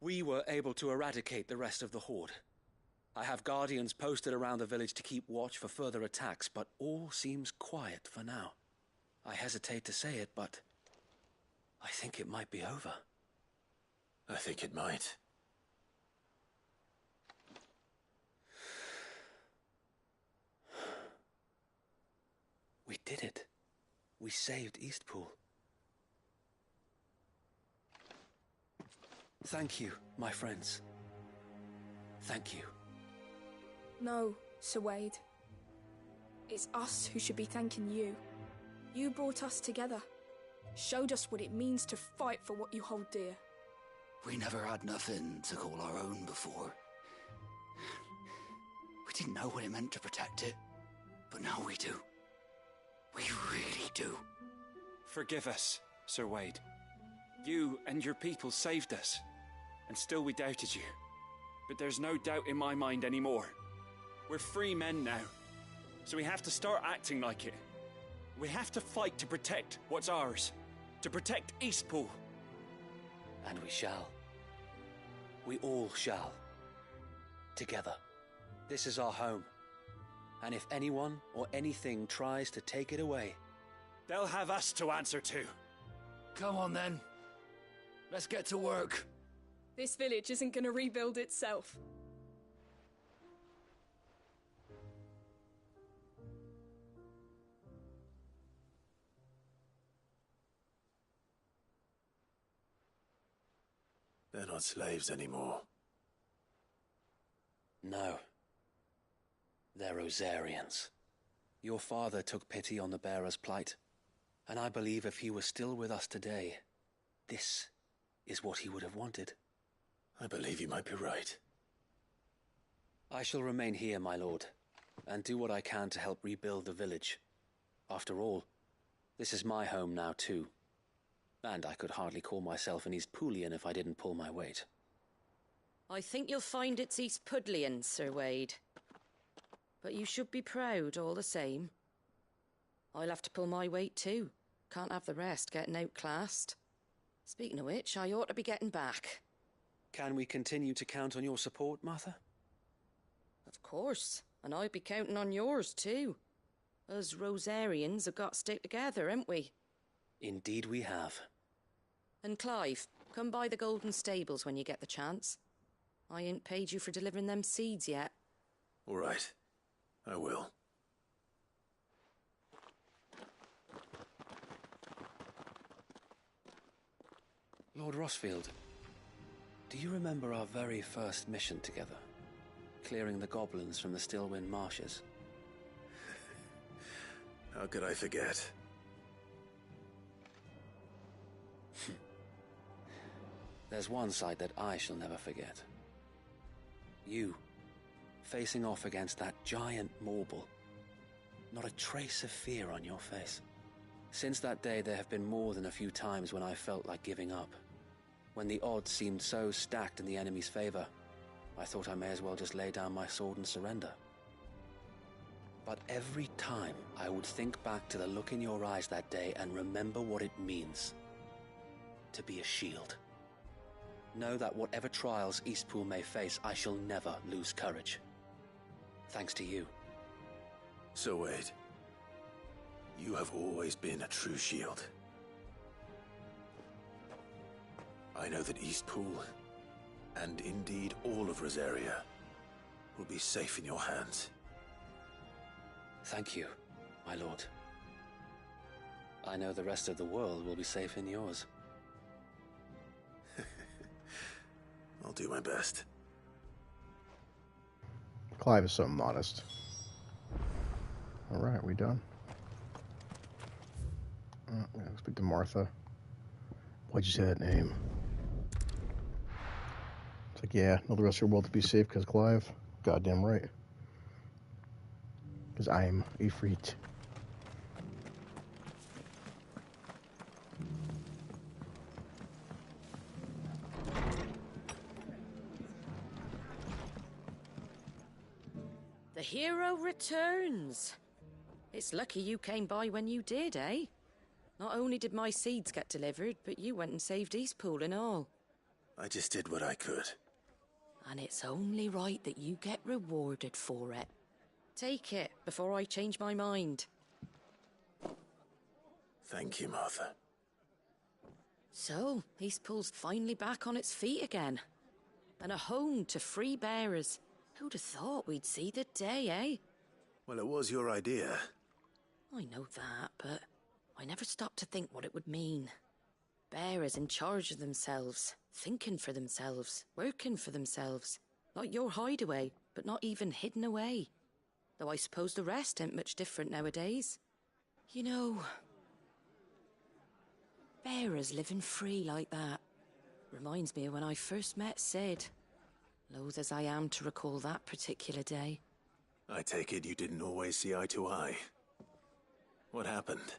We were able to eradicate the rest of the Horde. I have guardians posted around the village to keep watch for further attacks, but all seems quiet for now. I hesitate to say it, but I think it might be over. I think it might. We did it. We saved Eastpool. Thank you, my friends. Thank you. No, Sir Wade. It's us who should be thanking you. You brought us together. Showed us what it means to fight for what you hold dear. We never had nothing to call our own before. We didn't know what it meant to protect it, but now we do. We really do. Forgive us, Sir Wade. You and your people saved us, and still we doubted you. But there's no doubt in my mind anymore. We're free men now, so we have to start acting like it. We have to fight to protect what's ours, to protect Eastpool. And we shall. We all shall. Together. This is our home. And if anyone or anything tries to take it away, they'll have us to answer to. Come on then. Let's get to work. This village isn't gonna rebuild itself. They're not slaves anymore. no. They're Rosarians. Your father took pity on the bearer's plight, and I believe if he was still with us today, this is what he would have wanted. I believe you might be right. I shall remain here, my lord, and do what I can to help rebuild the village. After all, this is my home now too, and I could hardly call myself an Eastpoolian if I didn't pull my weight. I think you'll find it's Eastpudlian, Sir Wade. But you should be proud all the same. I'll have to pull my weight too. Can't have the rest getting outclassed. Speaking of which, I ought to be getting back. Can we continue to count on your support, Martha? Of course, and I'll be counting on yours too. Us Rosarians have got to stick together, haven't we? Indeed we have. And Clive, come by the Golden Stables when you get the chance. I ain't paid you for delivering them seeds yet. All right. I will. Lord Rosfield, do you remember our very first mission together? Clearing the goblins from the Stillwind Marshes? How could I forget? There's one sight that I shall never forget. You, facing off against that giant Morble. Not a trace of fear on your face. Since that day, there have been more than a few times when I felt like giving up. When the odds seemed so stacked in the enemy's favor, I thought I may as well just lay down my sword and surrender. But every time, I would think back to the look in your eyes that day and remember what it means to be a shield. Know that whatever trials Eastpool may face, I shall never lose courage. Thanks to you. So Wade, you have always been a true shield. I know that Eastpool, and indeed all of Rosaria, will be safe in your hands. Thank you, my lord. I know the rest of the world will be safe in yours. I'll do my best. Clive is so modest. Alright, we done? I'm gonna speak to Martha. Why'd you say that name? It's like, yeah, know the rest of your world to be safe because Clive? Goddamn right. Because I'm Ifrit. The hero returns. It's lucky you came by when you did, eh? Not only did my seeds get delivered, but you went and saved Eastpool and all. I just did what I could. And it's only right that you get rewarded for it. Take it before I change my mind. Thank you, Martha. So, Eastpool's finally back on its feet again. And a home to free bearers. Who'd have thought we'd see the day, eh? Well, it was your idea. I know that, but I never stopped to think what it would mean. Bearers in charge of themselves, thinking for themselves, working for themselves. Like your hideaway, but not even hidden away. Though I suppose the rest ain't much different nowadays. You know, bearers living free like that reminds me of when I first met Sid. Loath as I am to recall that particular day. I take it you didn't always see eye to eye. What happened?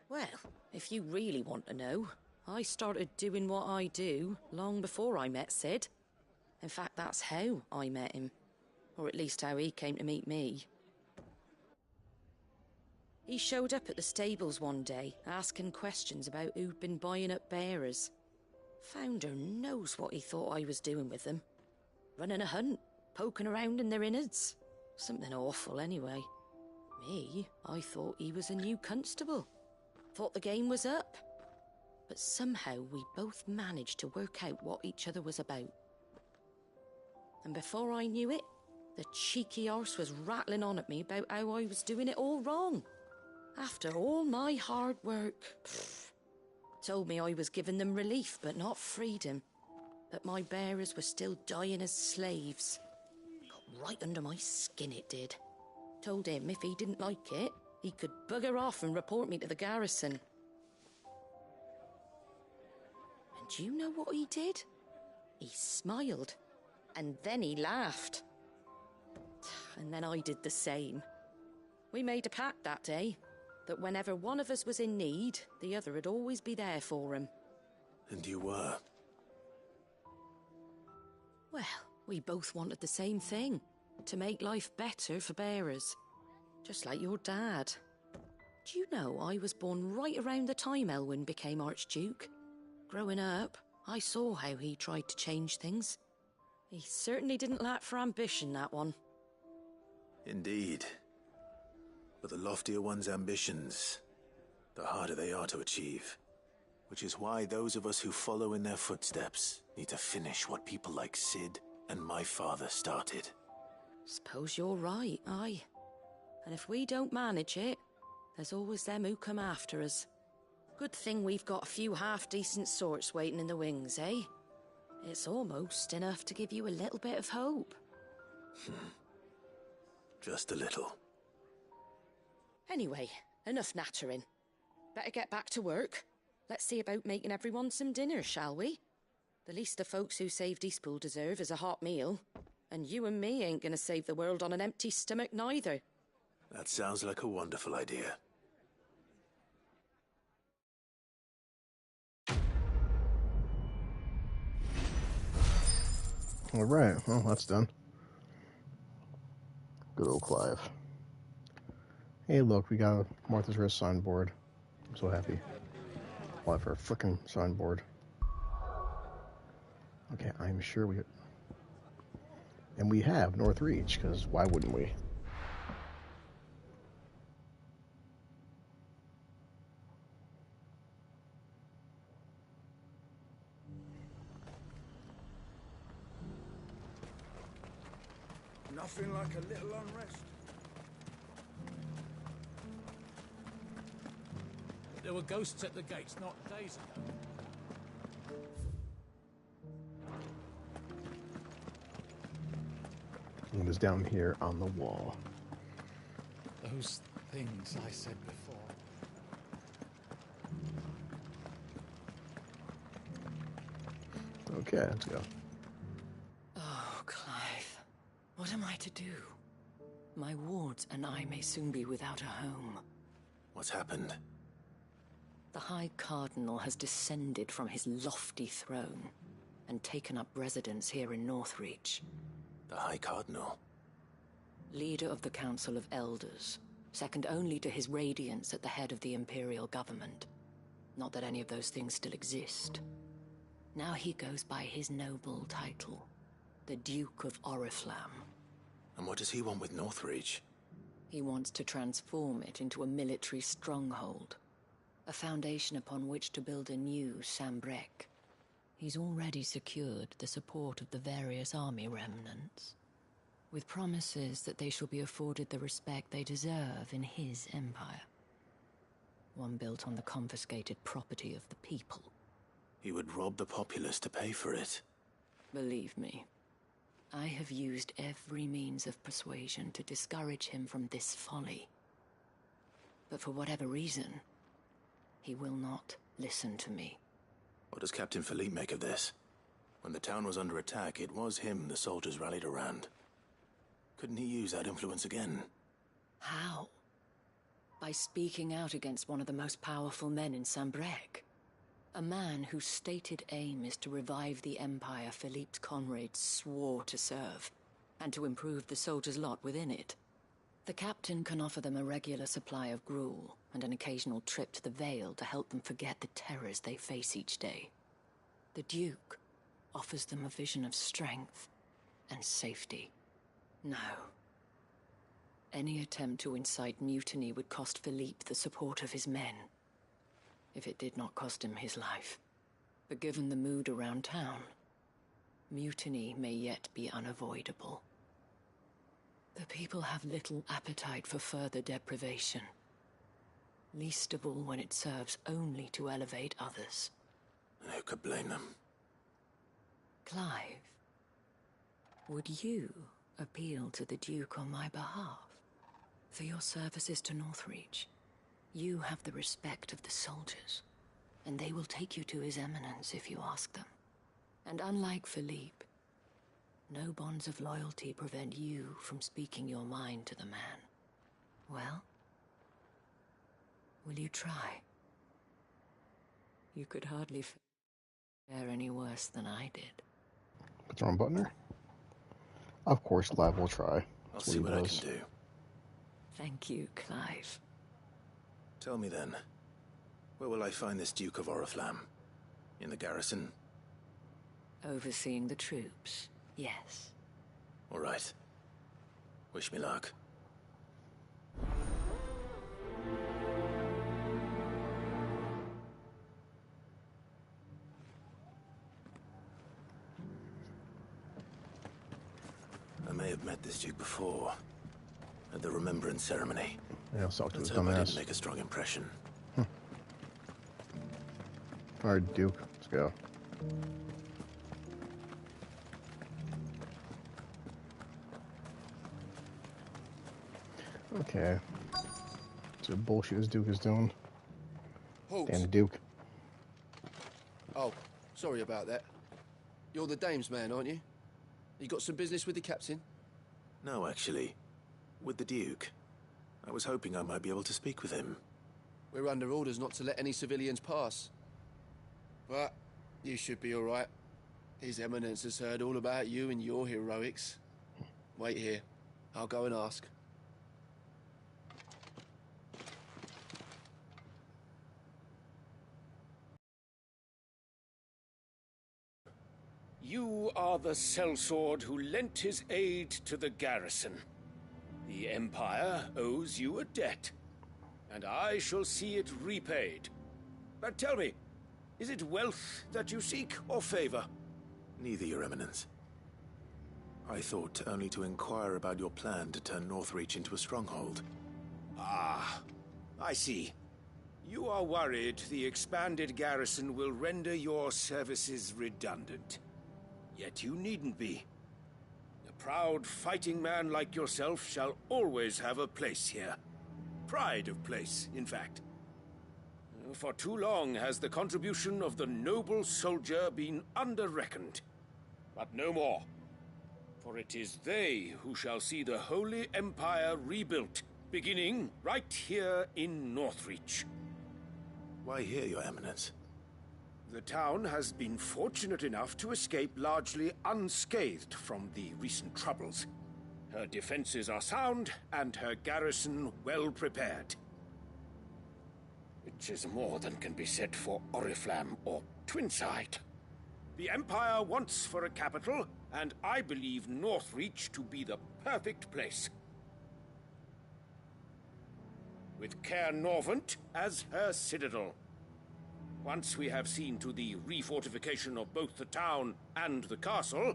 Well, if you really want to know, I started doing what I do long before I met Sid. In fact, that's how I met him. Or at least how he came to meet me. He showed up at the stables one day, asking questions about who'd been buying up bearers. Founder knows what he thought I was doing with them. Running a hunt, poking around in their innards. Something awful anyway. Me, I thought he was a new constable. Thought the game was up. But somehow we both managed to work out what each other was about. And before I knew it, the cheeky arse was rattling on at me about how I was doing it all wrong. After all my hard work. Told me I was giving them relief, but not freedom. That my bearers were still dying as slaves. Got right under my skin, it did. Told him if he didn't like it, he could bugger off and report me to the garrison. And do you know what he did? He smiled. And then he laughed. And then I did the same. We made a pact that day. That whenever one of us was in need, the other would always be there for him. And you were? Well, we both wanted the same thing. To make life better for bearers. Just like your dad. Do you know I was born right around the time Elwyn became Archduke? Growing up, I saw how he tried to change things. He certainly didn't lack for ambition, that one. Indeed. But the loftier one's ambitions, the harder they are to achieve. Which is why those of us who follow in their footsteps need to finish what people like Sid and my father started. Suppose you're right, aye. And if we don't manage it, there's always them who come after us. Good thing we've got a few half-decent sorts waiting in the wings, eh? It's almost enough to give you a little bit of hope. Just a little. Anyway, enough nattering. Better get back to work. Let's see about making everyone some dinner, shall we? The least the folks who saved Eastpool deserve is a hot meal. And you and me ain't gonna save the world on an empty stomach neither. That sounds like a wonderful idea. All right, well, that's done. Good old Clive. Hey, look, we got a Martha's Rest signboard. I'm so happy. Apply for a frickin' signboard. Okay, I'm sure we... And we have Northreach, because why wouldn't we? Nothing like a little unrest. There were ghosts at the gates not days ago. It was down here on the wall. Those things I said before. Okay, let's go. Oh, Clive. What am I to do? My wards and I may soon be without a home. What's happened? The High Cardinal has descended from his lofty throne and taken up residence here in Northreach. The High Cardinal? Leader of the Council of Elders, second only to his Radiance at the head of the Imperial government. Not that any of those things still exist. Now he goes by his noble title, the Duke of Oriflamme. And what does he want with Northreach? He wants to transform it into a military stronghold, a foundation upon which to build a new Sambrec. He's already secured the support of the various army remnants, with promises that they shall be afforded the respect they deserve in his empire. One built on the confiscated property of the people. He would rob the populace to pay for it. Believe me, I have used every means of persuasion to discourage him from this folly. But for whatever reason, he will not listen to me. What does Captain Philippe make of this? When the town was under attack, it was him the soldiers rallied around. Couldn't he use that influence again? How? By speaking out against one of the most powerful men in Sambrec. A man whose stated aim is to revive the empire Philippe's comrades swore to serve, and to improve the soldiers' lot within it. The captain can offer them a regular supply of gruel, and an occasional trip to the Vale to help them forget the terrors they face each day. The Duke offers them a vision of strength and safety. No. Any attempt to incite mutiny would cost Philippe the support of his men, if it did not cost him his life. But given the mood around town, mutiny may yet be unavoidable. The people have little appetite for further deprivation, least of all when it serves only to elevate others. And who could blame them? Clive, would you appeal to the Duke on my behalf? For your services to Northreach, you have the respect of the soldiers, and they will take you to His Eminence if you ask them. And unlike Philippe, no bonds of loyalty prevent you from speaking your mind to the man. Well, will you try? You could hardly fare any worse than I did. Put the wrong button there? Of course, Clive will try. I'll see what I can do. Thank you, Clive. Tell me then, where will I find this Duke of Oriflamme? In the garrison? Overseeing the troops, yes. All right. Wish me luck. I may have met this Duke before, at the Remembrance Ceremony. Yeah, I'll talk to his Let's hope I dumbass. didn't make a strong impression. Alright, Duke, let's go. piece of bullshit this Duke is doing. Halt. Damn Duke. Oh, sorry about that. You're the dame's man, aren't you? You got some business with the captain? No, actually. With the Duke. I was hoping I might be able to speak with him. We're under orders not to let any civilians pass. But you should be all right. His Eminence has heard all about you and your heroics. Wait here. I'll go and ask. You are the sellsword who lent his aid to the garrison. The Empire owes you a debt, and I shall see it repaid. But tell me, is it wealth that you seek, or favor? Neither, Your Eminence. I thought only to inquire about your plan to turn Northreach into a stronghold. Ah, I see. You are worried the expanded garrison will render your services redundant. Yet you needn't be. A proud fighting man like yourself shall always have a place here. Pride of place, in fact. For too long has the contribution of the noble soldier been under-reckoned. But no more. For it is they who shall see the Holy Empire rebuilt, beginning right here in Northreach. Why here, Your Eminence? The town has been fortunate enough to escape largely unscathed from the recent troubles. Her defenses are sound, and her garrison well prepared. Which is more than can be said for Oriflamme or Twinside. The Empire wants for a capital, and I believe Northreach to be the perfect place. With Caer Norvent as her citadel. Once we have seen to the refortification of both the town and the castle,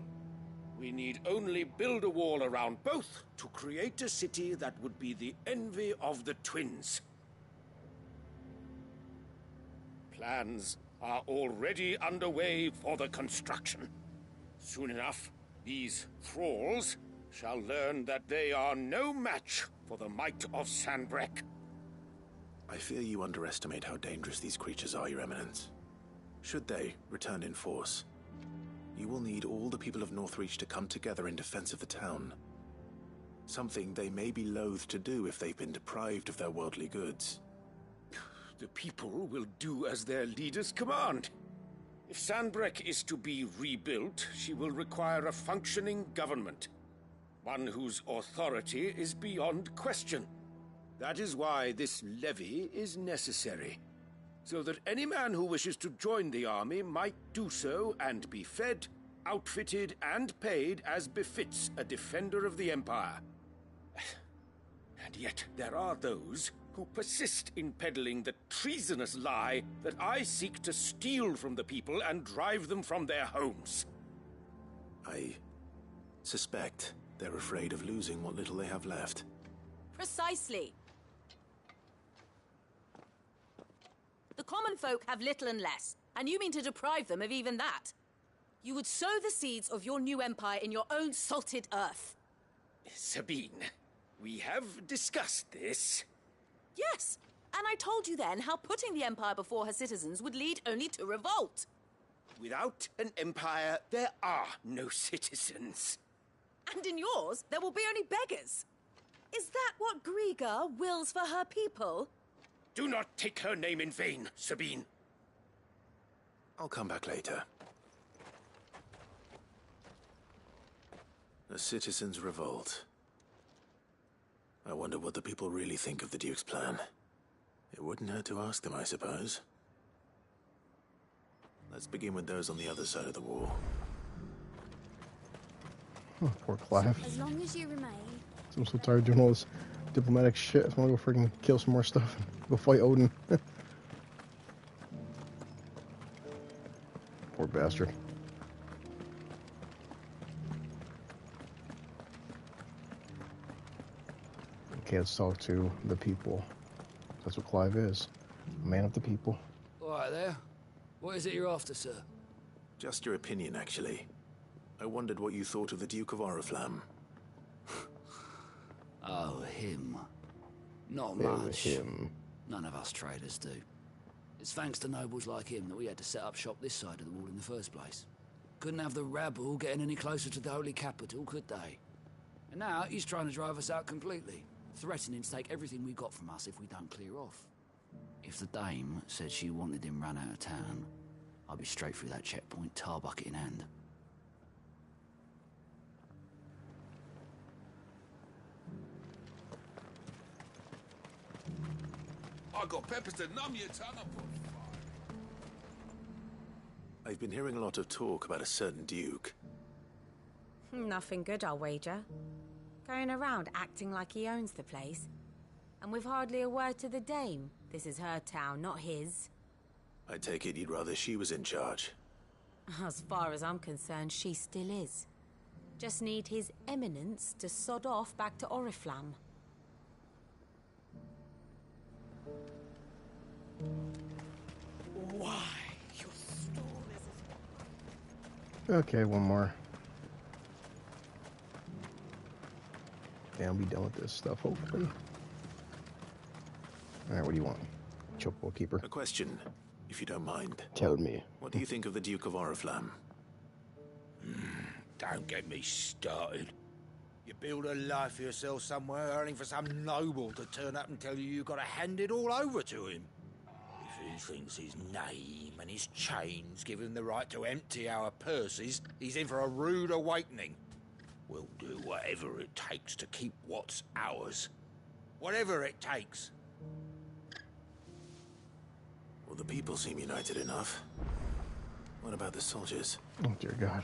we need only build a wall around both to create a city that would be the envy of the twins. Plans are already underway for the construction. Soon enough, these thralls shall learn that they are no match for the might of Sanbreque. I fear you underestimate how dangerous these creatures are, Your Eminence. Should they return in force, you will need all the people of Northreach to come together in defense of the town. Something they may be loath to do if they've been deprived of their worldly goods. The people will do as their leaders command. If Sanbreque is to be rebuilt, she will require a functioning government. One whose authority is beyond question. That is why this levy is necessary. So that any man who wishes to join the army might do so and be fed, outfitted, and paid as befits a defender of the Empire. And yet there are those who persist in peddling the treasonous lie that I seek to steal from the people and drive them from their homes. I suspect they're afraid of losing what little they have left. Precisely. The common folk have little and less, and you mean to deprive them of even that. You would sow the seeds of your new empire in your own salted earth. Sabine, we have discussed this. Yes, and I told you then how putting the empire before her citizens would lead only to revolt. Without an empire, there are no citizens. And in yours, there will be only beggars. Is that what Griga wills for her people? Do not take her name in vain, Sabine. I'll come back later. The citizens revolt. I wonder what the people really think of the Duke's plan. It wouldn't hurt to ask them, I suppose. Let's begin with those on the other side of the wall. Oh, poor Clive. As long as you remain. I'm so tired of doing all this diplomatic shit. I want to go freaking kill some more stuff and go fight Odin. Poor bastard. Okay, let's talk to the people. That's what Clive is. A man of the people. All right there. What is it you're after, sir? Just your opinion, actually. I wondered what you thought of the Duke of Oriflamme. Oh, him. Not There was much. him. None of us traders do. It's thanks to nobles like him that we had to set up shop this side of the wall in the first place. Couldn't have the rabble getting any closer to the holy capital, could they? And now he's trying to drive us out completely, threatening to take everything we got from us if we don't clear off. If the dame said she wanted him run out of town, I'd be straight through that checkpoint, tar bucket in hand. I got peppers to numb your tongue up. I've been hearing a lot of talk about a certain duke. Nothing good, I'll wager. Going around acting like he owns the place. And with hardly a word to the dame. This is her town, not his. I take it you'd rather she was in charge. As far as I'm concerned, she still is. Just need his eminence to sod off back to Oriflamme. Why? Okay, one more. Yeah, I'll be done with this stuff, hopefully. Alright, what do you want? Chokehold keeper. A question, if you don't mind. Tell me. What do you think of the Duke of Oriflamme? Don't get me started. You build a life for yourself somewhere, earning for some noble to turn up and tell you you've got to hand it all over to him. If he thinks his name and his chains give him the right to empty our purses, he's in for a rude awakening. We'll do whatever it takes to keep what's ours. Whatever it takes. Well, the people seem united enough. What about the soldiers? Oh, dear God.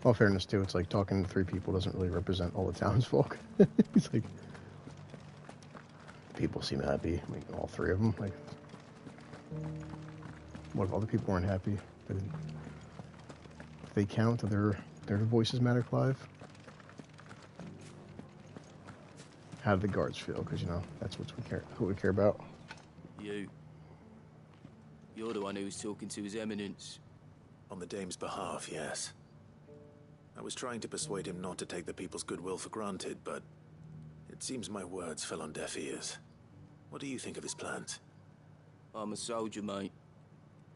Well, fairness too, it's like talking to 3 people doesn't really represent all the townsfolk. It's like, people seem happy, like all 3 of them. Like, what if all the people weren't happy? But if they count, their voices matter, Clive. How do the guards feel? Because you know that's what we care about. You're the one who's talking to His Eminence. On the dame's behalf, yes. I was trying to persuade him not to take the people's goodwill for granted, but it seems my words fell on deaf ears. What do you think of his plans? I'm a soldier, mate.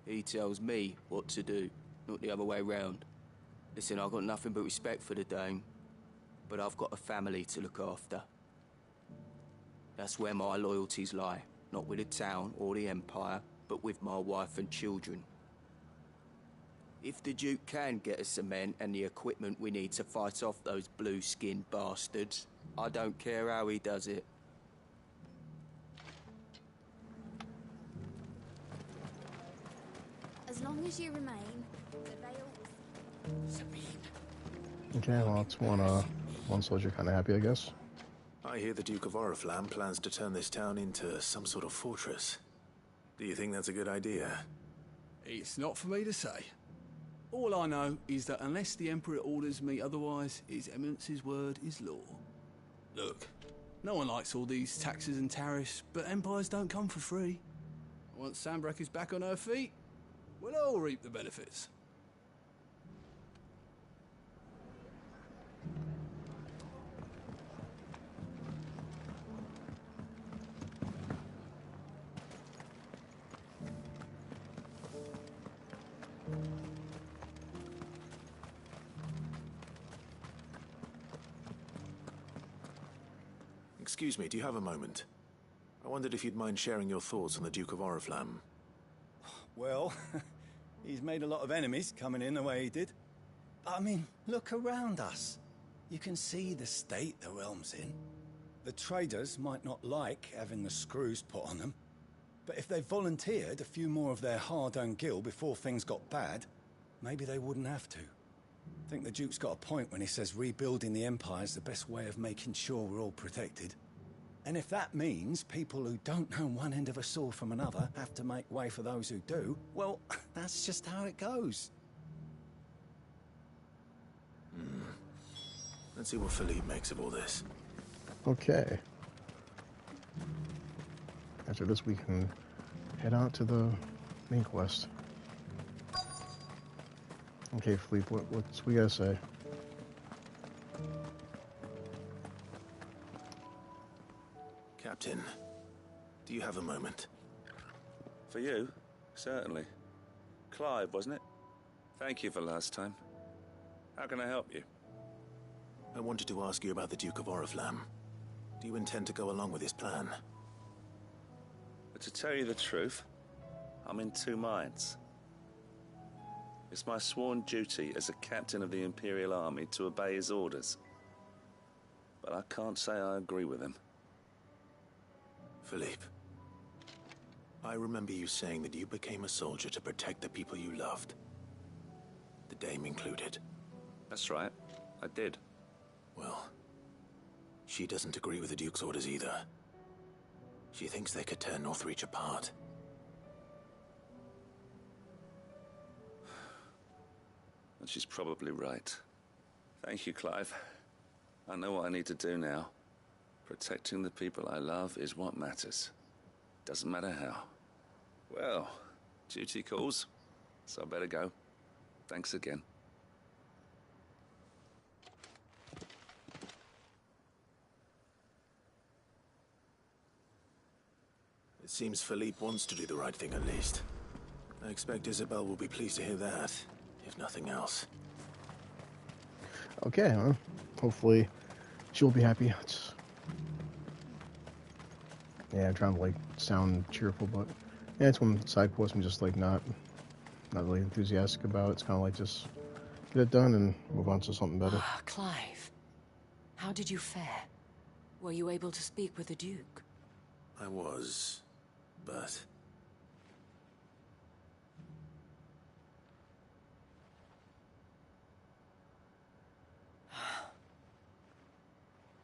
He tells me what to do, not the other way round. Listen, I've got nothing but respect for the dame, but I've got a family to look after. That's where my loyalties lie, not with the town or the Empire, but with my wife and children. If the Duke can get us the men and the equipment we need to fight off those blue-skinned bastards, I don't care how he does it. As long as you remain, the veil. Okay, well, it's one soldier kind of happy, I guess. I hear the Duke of Oriflamme plans to turn this town into some sort of fortress. Do you think that's a good idea? It's not for me to say. All I know is that unless the Emperor orders me otherwise, His Eminence's word is law. Look, no one likes all these taxes and tariffs, but empires don't come for free. Once Sanbreque is back on her feet, we'll all reap the benefits. Excuse me, do you have a moment? I wondered if you'd mind sharing your thoughts on the Duke of Oriflamme. Well, he's made a lot of enemies coming in the way he did. I mean, look around us. You can see the state the realm's in. The traders might not like having the screws put on them, but if they volunteered a few more of their hard-earned gil before things got bad, maybe they wouldn't have to. I think the Duke's got a point when he says rebuilding the Empire's the best way of making sure we're all protected. And if that means people who don't know one end of a sword from another have to make way for those who do, well, that's just how it goes. Let's see what Philippe makes of all this. Okay. After this, we can head out to the main quest. Okay, Philippe, what's we gotta say? Captain, do you have a moment? For you? Certainly. Clive, wasn't it? Thank you for last time. How can I help you? I wanted to ask you about the Duke of Oriflamme. Do you intend to go along with his plan? But to tell you the truth, I'm in two minds. It's my sworn duty as a captain of the Imperial Army to obey his orders. But I can't say I agree with him. Philippe, I remember you saying that you became a soldier to protect the people you loved. The Dame included. That's right, I did. Well, she doesn't agree with the Duke's orders either. She thinks they could tear Northreach apart. And she's probably right. Thank you, Clive. I know what I need to do now. Protecting the people I love is what matters. Doesn't matter how. Well, duty calls, so I better go. Thanks again. It seems Philippe wants to do the right thing at least. I expect Isabel will be pleased to hear that, if nothing else. Okay, well, hopefully she'll be happy. Yeah, I'm trying to like sound cheerful, but yeah, it's one side quest I'm just like not really enthusiastic about. It's kind of like just get it done and move on to something better. Clive, how did you fare? Were you able to speak with the Duke? I was, but...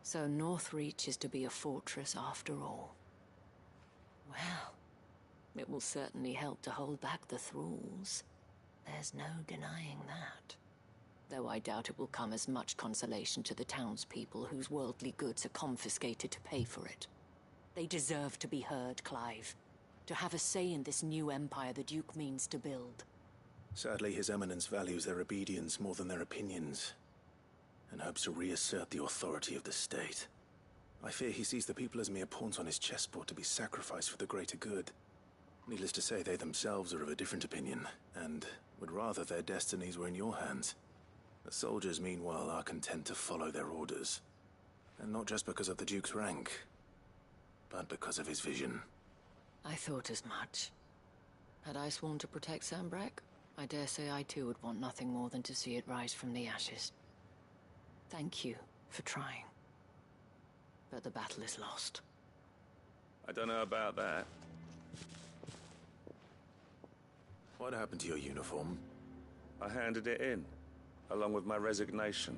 So Northreach is to be a fortress after all. Well, it will certainly help to hold back the thralls. There's no denying that. Though I doubt it will come as much consolation to the townspeople whose worldly goods are confiscated to pay for it. They deserve to be heard, Clive. To have a say in this new empire the Duke means to build. Sadly, His Eminence values their obedience more than their opinions, and hopes to reassert the authority of the state. I fear he sees the people as mere pawns on his chessboard to be sacrificed for the greater good. Needless to say, they themselves are of a different opinion, and would rather their destinies were in your hands. The soldiers, meanwhile, are content to follow their orders. And not just because of the Duke's rank, but because of his vision. I thought as much. Had I sworn to protect Sanbreque, I dare say I too would want nothing more than to see it rise from the ashes. Thank you for trying. But the battle is lost. I don't know about that. What happened to your uniform? I handed it in, along with my resignation.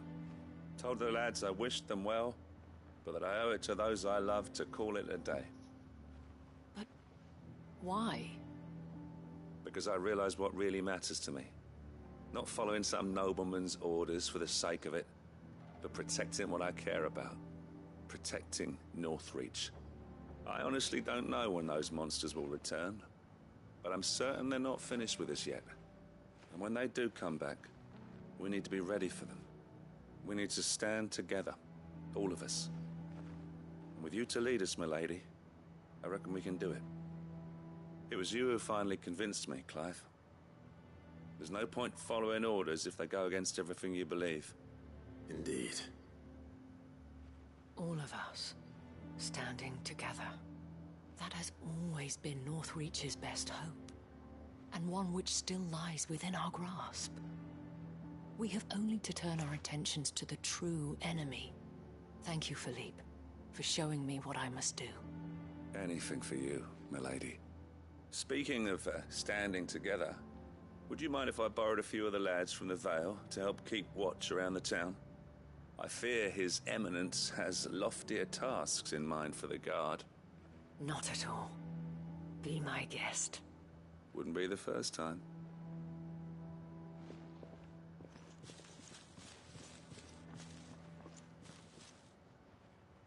Told the lads I wished them well, but that I owe it to those I love to call it a day. But why? Because I realize what really matters to me. Not following some nobleman's orders for the sake of it, but protecting what I care about. Protecting Northreach. I honestly don't know when those monsters will return, but I'm certain they're not finished with us yet. And when they do come back, we need to be ready for them. We need to stand together, all of us. And with you to lead us, milady, I reckon we can do it. It was you who finally convinced me, Clive. There's no point following orders if they go against everything you believe. Indeed. All of us, standing together. That has always been Northreach's best hope, and one which still lies within our grasp. We have only to turn our attentions to the true enemy. Thank you, Philippe, for showing me what I must do. Anything for you, milady. Speaking of standing together, would you mind if I borrowed a few of the lads from the Vale to help keep watch around the town? I fear His Eminence has loftier tasks in mind for the guard. Not at all. Be my guest. Wouldn't be the first time.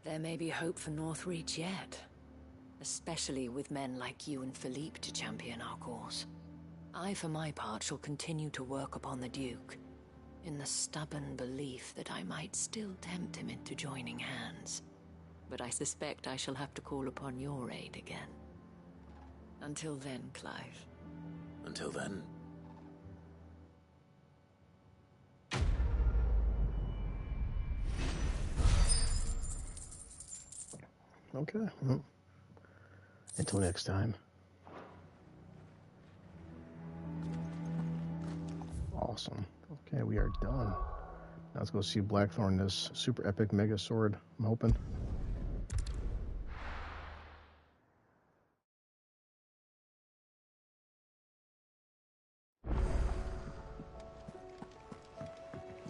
There may be hope for Northreach yet. Especially with men like you and Philippe to champion our cause. I, for my part, shall continue to work upon the Duke, in the stubborn belief that I might still tempt him into joining hands. but I suspect I shall have to call upon your aid again. Until then, Clive. Until then. Okay. Well, until next time. Awesome. Okay, we are done. Now let's go see Blackthorn, this super epic mega sword, I'm hoping.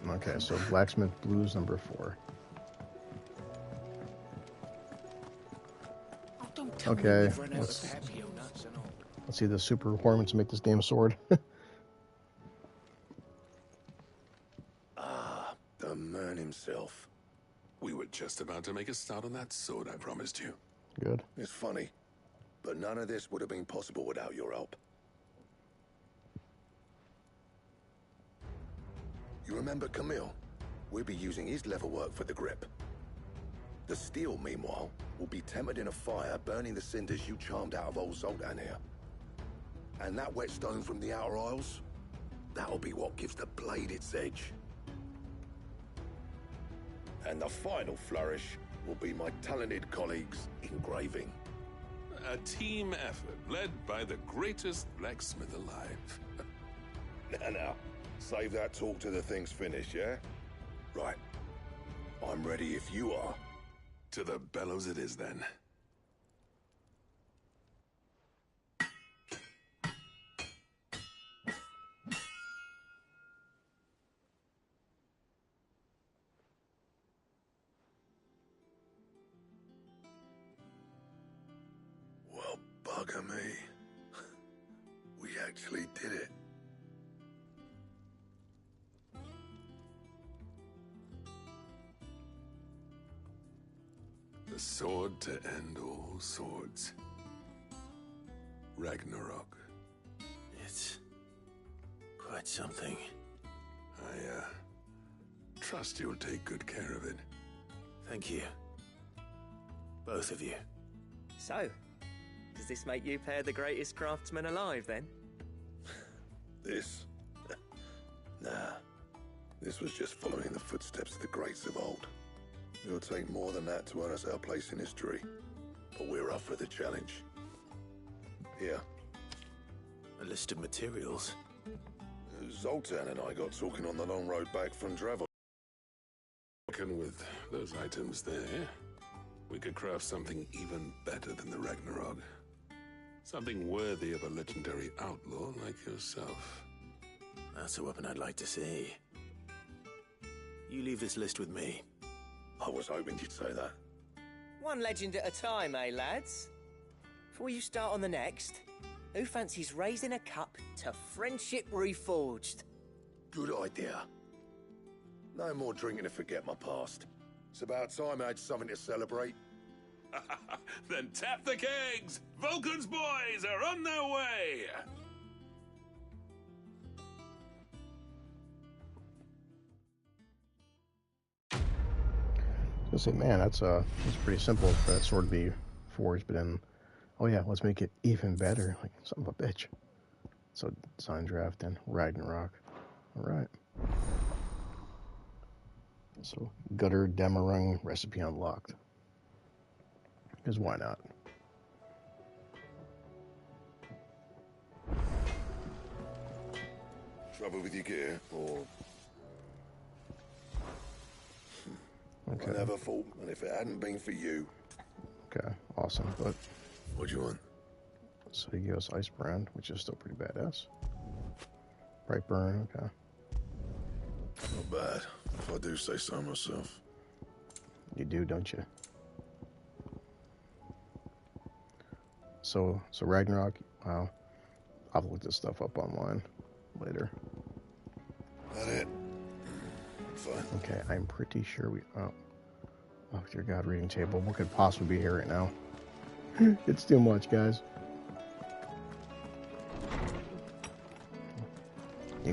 Okay, so Blacksmith Blues number 4. Okay, let's see the super performance make this damn sword. The man himself. We were just about to make a start on that sword I promised you. Good. It's funny, but none of this would have been possible without your help. You remember Camille? We'll be using his leather work for the grip. The steel, meanwhile, will be tempered in a fire, burning the cinders you charmed out of old Zoltan here. And that whetstone from the Outer Isles, that'll be what gives the blade its edge. And the final flourish will be my talented colleagues' engraving. A team effort led by the greatest blacksmith alive. Now, save that talk till the thing's finished, yeah? Right. I'm ready if you are. To the bellows it is, then. Well, bugger me. We actually did it. The sword to end all swords. Ragnarok. It's quite something. I, trust you'll take good care of it. Thank you. Both of you. So, does this make you pair the greatest craftsman alive, then? This? Nah. This was just following the footsteps of the greats of old. It'll take more than that to earn us our place in history. But we're up for the challenge. Here. A list of materials. Zoltan and I got talking on the long road back from Dravel. And with those items there, we could craft something even better than the Ragnarok. Something worthy of a legendary outlaw like yourself. That's a weapon I'd like to see. You leave this list with me. I was hoping you'd say that. One legend at a time, eh, lads? Before you start on the next, who fancies raising a cup to friendship reforged? Good idea. No more drinking to forget my past. It's about time I had something to celebrate. Then tap the kegs! Vulcan's boys are on their way! I was gonna say, man, that's pretty simple for that sword to be forged, but then, oh yeah, let's make it even better. Like, son of a bitch. So, design draft and Ragnarok. Alright. So, Gutter Demerung recipe unlocked. Because why not? Trouble with your gear, or... Okay. I never thought, and if it hadn't been for you... Okay, awesome, but... What do you want? So he gives us Ice Brand, which is still pretty badass. Bright Burn, okay. Not bad, if I do say so myself. You do, don't you? So Ragnarok, wow. I'll look this stuff up online later. That it? Fine. Okay, I'm pretty sure we... Oh, dear God, reading table. What could possibly be here right now? It's too much, guys.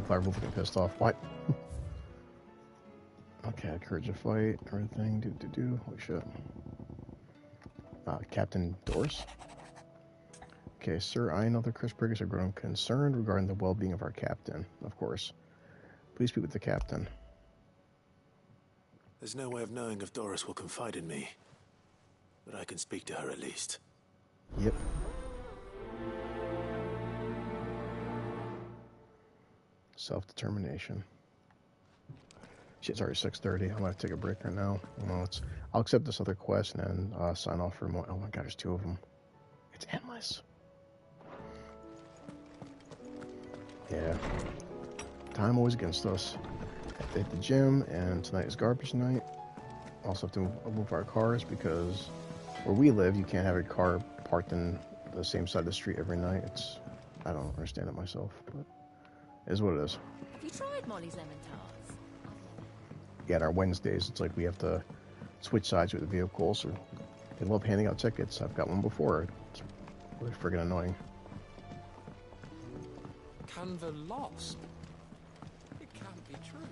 Clark will get pissed off. What? Okay, courage to fight, everything. Holy shit. Captain Doris. Okay, sir, I and other Christbriggers have grown concerned regarding the well-being of our captain, of course. Please speak with the captain. There's no way of knowing if Doris will confide in me, but I can speak to her at least. Yep. Self-determination. Shit, it's already 6:30. I'm gonna take a break right now. I'll accept this other quest and then sign off for more. Oh my god, there's 2 of them. It's endless. Yeah. Time always against us. I have to hit the gym, and tonight is garbage night. Also have to move our cars because where we live, you can't have a car parked in the same side of the street every night. I don't understand it myself, but it is what it is. Have you tried Molly's lemon tarts? Yeah, on our Wednesdays, it's like we have to switch sides with the vehicles, or they love handing out tickets. I've got one before. It's really friggin' annoying. Canva lost? It can't be true.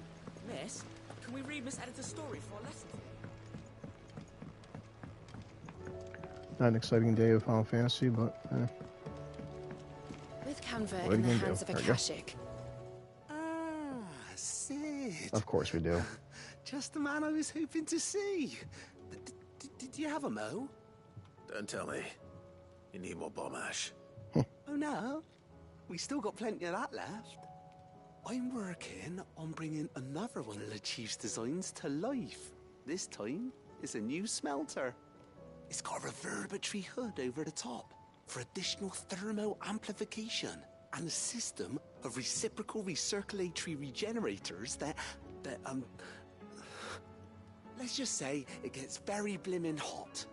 Miss, can we read Miss Editor's story for a lesson? Not an exciting day of Final Fantasy, but With Canva what are in you the gonna hands do? of a There we go. Kashik. Sid. Of course we do. Just the man I was hoping to see. Did you have a mo? Don't tell me. You need more bomb ash. Oh no, we still got plenty of that left. I'm working on bringing another one of the Chief's designs to life. This time, it's a new smelter. It's got a reverberatory hood over the top for additional thermo amplification and a system of reciprocal recirculatory regenerators that let's just say it gets very blimmin' hot.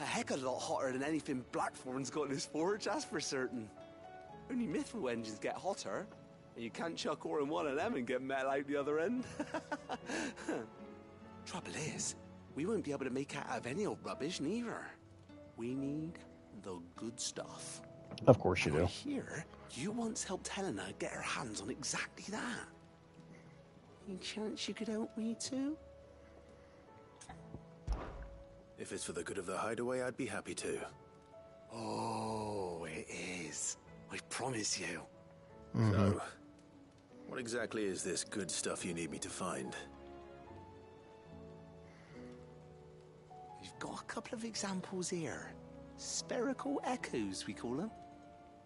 A heck of a lot hotter than anything Blackthorn's got in his forge, that's for certain. Only Mithril engines get hotter, and you can't chuck ore in one of them and get metal out the other end. Trouble is, we won't be able to make out of any old rubbish, neither. We need the good stuff. Of course you do. Here, you once helped Helena get her hands on exactly that. Any chance you could help me too? If it's for the good of the hideaway, I'd be happy to. Oh, it is. I promise you. So, what exactly is this good stuff you need me to find? We've got a couple of examples here. Spherical echoes, we call them.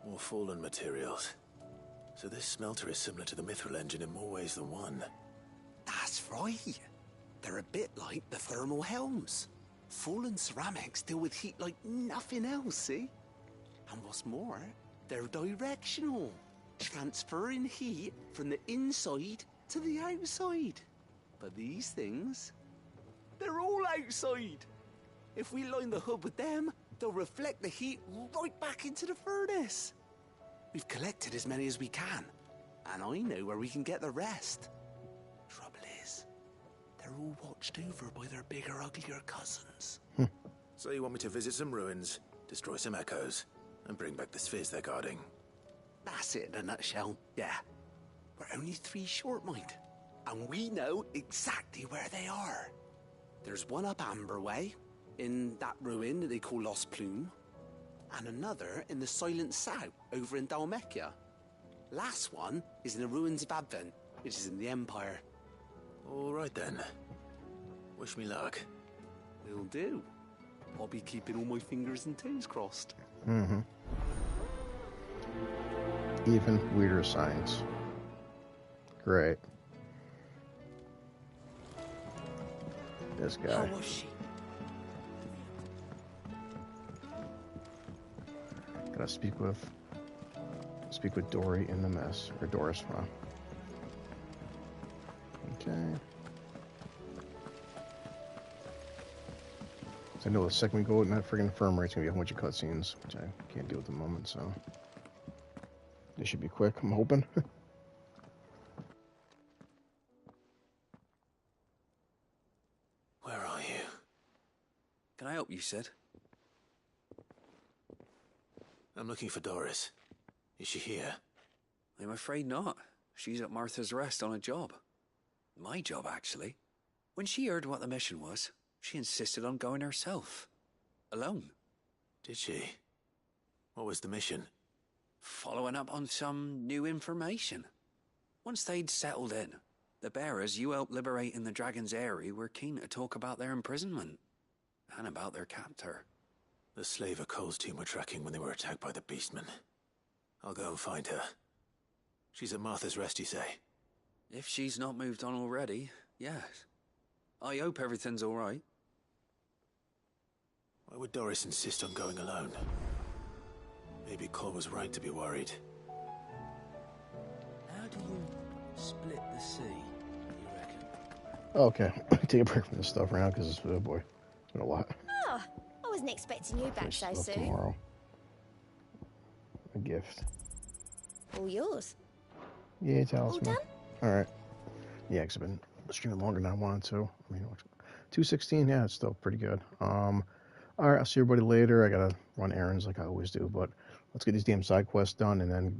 More fallen materials. So this smelter is similar to the Mithril engine in more ways than one. That's right. They're a bit like the thermal helms. Fallen ceramics deal with heat like nothing else, see? And what's more, they're directional, transferring heat from the inside to the outside. But these things, they're all outside. If we line the hood with them, they'll reflect the heat right back into the furnace. We've collected as many as we can, and I know where we can get the rest. Trouble is, they're all watched over by their bigger, uglier cousins. So you want me to visit some ruins, destroy some echoes, and bring back the spheres they're guarding? That's it in a nutshell, yeah. We're only 3 short, mind, and we know exactly where they are. There's one up Amber Way, in that ruin that they call Lost Plume, and another in the Silent South, over in Dalmekia. Last one is in the ruins of Advent, which is in the Empire. All right then. Wish me luck. Will do. I'll be keeping all my fingers and toes crossed. Even weirder signs. Great. This guy. How was she? Gotta speak with Dory in the mess, or Doris, huh? Okay. So I know the second we go in that friggin' infirmary, it's gonna be a whole bunch of cutscenes, which I can't do at the moment, so they should be quick, I'm hoping. Where are you? Can I help you, Sid? I'm looking for Doris. Is she here? I'm afraid not. She's at Martha's Rest on a job. My job, actually. When she heard what the mission was, she insisted on going herself. Alone. Did she? What was the mission? Following up on some new information. Once they'd settled in, the bearers you helped liberate in the Dragon's Eyrie were keen to talk about their imprisonment and about their captor. The slaver Cole's team were tracking when they were attacked by the Beastmen. I'll go and find her. She's at Martha's Rest, you say? If she's not moved on already, yes. I hope everything's all right. Why would Doris insist on going alone? Maybe Cole was right to be worried. How do you split the sea, you reckon? Okay, take a break from this stuff around because, oh boy, it's been a lot. Oh, I wasn't expecting you back so soon. Tomorrow. A gift. All yours. Yeah, talisman. All done? All right. Yeah, because I've been streaming longer than I wanted to. I mean, 2:16. Yeah, it's still pretty good. All right, I'll see everybody later. I gotta run errands like I always do, but let's get these damn side quests done and then